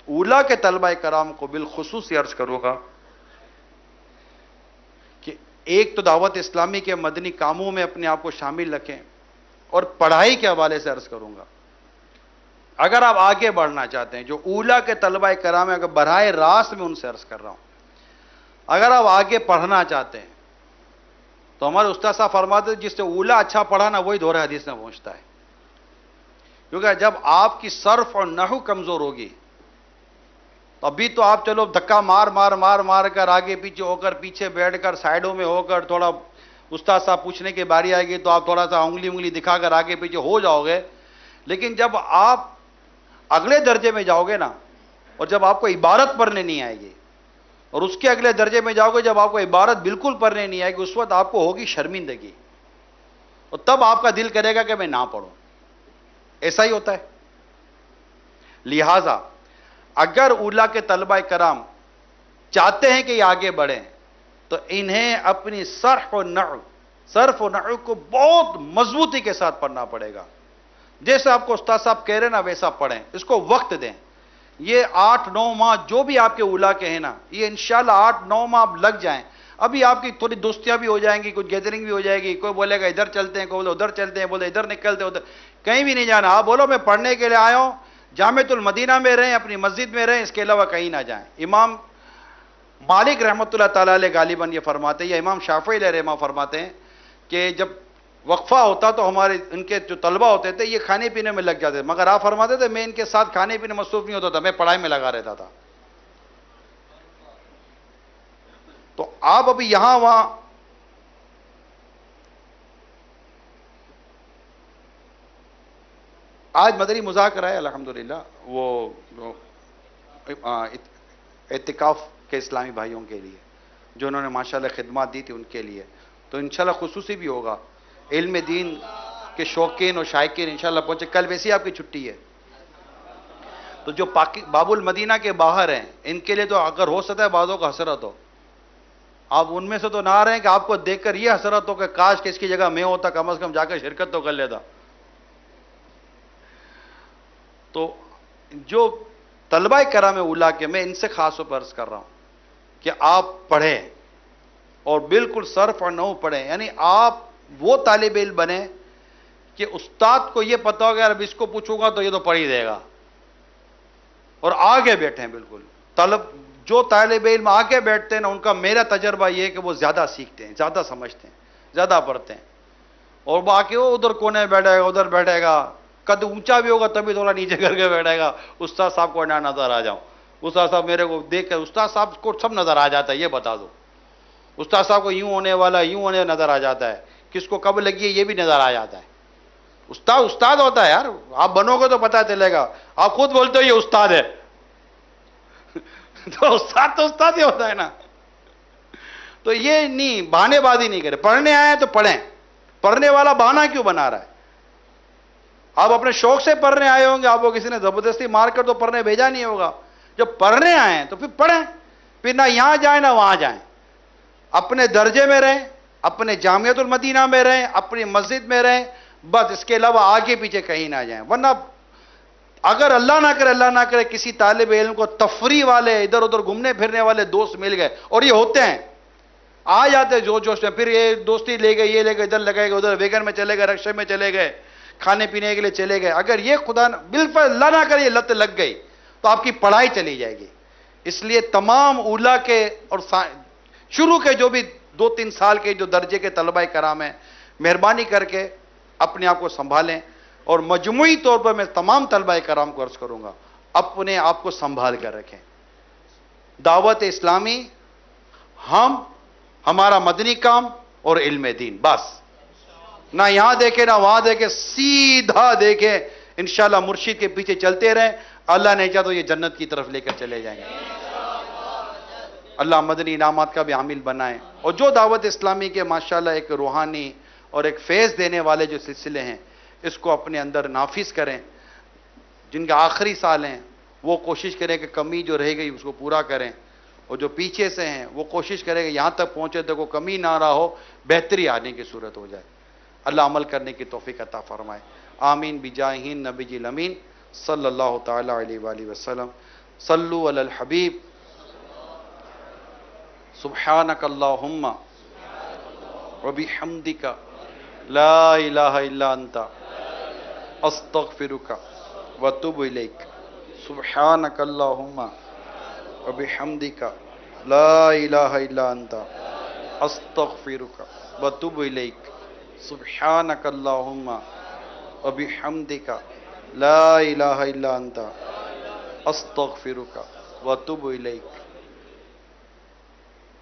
اولا کے طلبہ کرام کو بالخصوص عرض کروں گا کہ ایک تو دعوت اسلامی کے مدنی کاموں میں اپنے آپ کو شامل رکھیں، اور پڑھائی کے حوالے سے عرض کروں گا، اگر آپ آگے بڑھنا چاہتے ہیں، جو اولا کے طلبہ کرام ہیں، اگر براہ راست میں ان سے عرض کر رہا ہوں، اگر آپ آگے پڑھنا چاہتے ہیں تو ہمارے استاد صاحب فرماتے ہیں جس سے اولا اچھا پڑھا نا وہی دورہ حدیث میں پہنچتا ہے. کیونکہ جب آپ کی صرف اور نحو کمزور ہوگی تو ابھی تو آپ چلو دھکا مار کر آگے پیچھے ہو کر، پیچھے بیٹھ کر، سائڈوں میں ہو کر، تھوڑا استاد صاحب پوچھنے کی باری آئے گی تو آپ تھوڑا سا انگلی دکھا کر آگے پیچھے ہو جاؤ گے. لیکن جب آپ اگلے درجے میں جاؤ گے نا، اور جب آپ کو عبارت پڑھنے نہیں آئے گی، اور اس کے اگلے درجے میں جاؤ گے جب آپ کو عبارت بالکل پڑھنے نہیں آئے گی، اس وقت آپ کو ہوگی شرمندگی، اور تب آپ کا دل کرے گا کہ میں نہ پڑھوں. ایسا ہی ہوتا ہے. لہذا اگر اولا کے طلبہ کرام چاہتے ہیں کہ یہ آگے بڑھیں تو انہیں اپنی صرف و نحو کو بہت مضبوطی کے ساتھ پڑھنا پڑے گا. جیسے آپ کو استاد صاحب کہہ رہے ہیں نا ویسا پڑھیں، اس کو وقت دیں. یہ 8-9 ماہ جو بھی آپ کے اولا کے ہیں نا، یہ انشاءاللہ 8-9 ماہ آپ لگ جائیں. ابھی آپ کی تھوڑی دوستیاں بھی ہو جائیں گی، کچھ گیدرنگ بھی ہو جائے گی. کوئی بولے گا ادھر چلتے ہیں، کوئی بولے ادھر چلتے ہیں، بولے ادھر نکلتے ادھر. کہیں بھی نہیں جانا. آپ بولو میں پڑھنے کے لیے آیا ہوں، جامعۃ المدینہ میں رہیں، اپنی مسجد میں رہیں، اس کے علاوہ کہیں نہ جائیں. امام مالک رحمۃ اللہ تعالیٰ علیہ غالباً یہ فرماتے ہیں، یا امام شافعی علیہ رحمہ فرماتے ہیں کہ جب وقفہ ہوتا تو ہمارے ان کے جو طلبہ ہوتے تھے یہ کھانے پینے میں لگ جاتے تھے، مگر آپ فرماتے تھے میں ان کے ساتھ کھانے پینے مصروف نہیں ہوتا تھا، میں پڑھائی میں لگا رہتا تھا. تو آپ ابھی یہاں وہاں آج مدنی مذاکرہ ہے الحمدللہ، وہ اعتکاف کے اسلامی بھائیوں کے لیے جو انہوں نے ماشاءاللہ خدمات دی تھی ان کے لیے. تو انشاءاللہ خصوصی بھی ہوگا. علم دین کے شوقین اور شائقین انشاءاللہ پہنچے. کل ویسے ہی آپ کی چھٹی ہے، تو جو باب المدینہ کے باہر ہیں ان کے لیے تو اگر ہو سکتا ہے بعضوں کو حسرت ہو، آپ ان میں سے تو نہ آ رہے ہیں کہ آپ کو دیکھ کر یہ حسرت ہو کہ کاش کہ اس کی جگہ میں ہوتا، کم از کم جا کر شرکت تو کر لیتا. تو جو طلبہ کرام اولا کے، میں ان سے خاص طور پر عرض کر رہا ہوں کہ آپ پڑھیں، اور بالکل صرف اور نحو پڑھیں. یعنی آپ وہ طالب علم بنیں کہ استاد کو یہ پتا ہوگا اب اس کو پوچھوں گا تو یہ تو پڑھ ہی دے گا، اور آگے بیٹھیں. بالکل جو طالب علم آگے بیٹھتے ہیں نا، ان کا میرا تجربہ یہ ہے کہ وہ زیادہ سیکھتے ہیں، زیادہ سمجھتے ہیں، زیادہ پڑھتے ہیں. اور باقی وہ ادھر کونے میں بیٹھے گا، ادھر بیٹھے گا، قد اونچا بھی ہوگا تبھی تھوڑا نیچے کر کے بیٹھے گا. استاد صاحب کو نہ نظر آ جاؤں، استاد صاحب میرے کو دیکھ کر، استاد صاحب کو سب نظر آ جاتا ہے، یہ بتا دو. استاد صاحب کو یوں ہونے والا، یوں ہونے نظر آ جاتا ہے، کس کو کب لگی ہے یہ بھی نظر آ جاتا ہے. استاد ہوتا ہے یار. آپ بنو گے تو پتہ چلے گا. آپ خود بولتے ہو یہ استاد ہے تو استاد ہی ہوتا ہے نا. تو یہ نہیں بہانے بازی نہیں کرے. پڑھنے آئے تو پڑھیں. پڑھنے والا بہانہ کیوں بنا رہا ہے؟ آپ اپنے شوق سے پڑھنے آئے ہوں گے، آپ کو کسی نے زبردستی مار کر تو پڑھنے بھیجا نہیں ہوگا. جب پڑھنے آئے ہیں تو پھر پڑھیں، پھر نہ یہاں جائیں نہ وہاں جائیں. اپنے درجے میں رہیں، اپنے جامعۃ المدینہ میں رہیں، اپنی مسجد میں رہیں، بس. اس کے علاوہ آگے پیچھے کہیں نہ جائیں. ورنہ اگر اللہ نہ کرے کسی طالب علم کو تفریح والے، ادھر ادھر گھومنے پھرنے والے دوست مل گئے، اور یہ ہوتے ہیں، آ جاتے جوش میں، پھر یہ دوستی لے گئے، یہ لے گئے، ادھر لگائے گئے، ادھر ویگن میں چلے گئے، رکشے میں چلے گئے، کھانے پینے کے لیے چلے گئے. اگر یہ خدا بالکل اللہ نہ کرے یہ لت لگ گئی تو آپ کی پڑھائی چلی جائے گی. اس لیے تمام اولا کے اور شروع کے جو بھی 2-3 سال کے جو درجے کے طلبہ کرام ہیں، مہربانی کر کے اپنے آپ کو سنبھالیں. اور مجموعی طور پر میں تمام طلبہ کرام کو عرض کروں گا اپنے آپ کو سنبھال کر رکھیں. دعوت اسلامی ہم ہمارا مدنی کام اور علم دین، بس نہ یہاں دیکھے نہ وہاں دیکھے، سیدھا دیکھے، انشاءاللہ مرشد کے پیچھے چلتے رہیں، اللہ نے چاہا تو یہ جنت کی طرف لے کر چلے جائیں گے۔ اللہ مدنی انعامات کا بھی حامل بنائے، اور جو دعوت اسلامی کے ماشاءاللہ ایک روحانی اور ایک فیض دینے والے جو سلسلے ہیں اس کو اپنے اندر نافذ کریں، جن کا آخری سال ہیں وہ کوشش کریں کہ کمی جو رہ گئی اس کو پورا کریں، اور جو پیچھے سے ہیں وہ کوشش کریں کہ یہاں تک پہنچے تو کوئی کمی نہ رہا ہو، بہتری آنے کی صورت ہو جائے۔ اللہ عمل کرنے کی توفیق عطا فرمائے، آمین بجاہ نبی الامین صلی اللہ تعالی علیہ وآلہ وسلم۔ صلو علی الحبیب۔ سبحانک اللہم وبحمدک لا الہ الا انت استغفرک واتوب الیک۔ سبحانک اللہم وبحمدک لا الہ الا انت استغفرک واتوب الیک۔ سبحانک اللہم وبحمدک لا الہ الا انت استغفرک واتوب الیک۔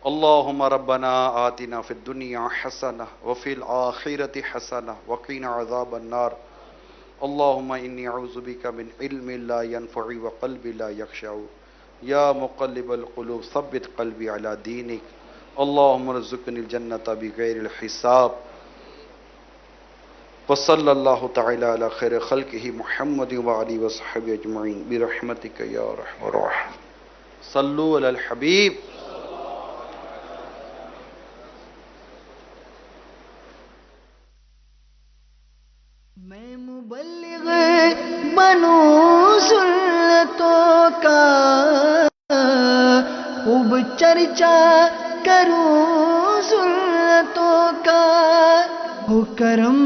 اللہم ربنا آتنا فی الدنیا حسنہ وفی الآخرۃ حسنہ وقنا عذاب النار۔ اللہم انی اعوذ بک من علم لا ینفع وقلب لا یخشع، یا مقلب القلوب ثبت قلبی علی دینک۔ اللہم ارزقنی الجنۃ بغیر الحساب۔ وصلی اللہ تعالی علی خیر خلقہ محمد وآلہ وصحبہ اجمعین برحمتک یا ارحم الراحمین۔ صلو علی الحبیب۔ میں مبلغ بنوں سنتوں کا، خوب چرچا کروں سنتوں کا، ہو کرم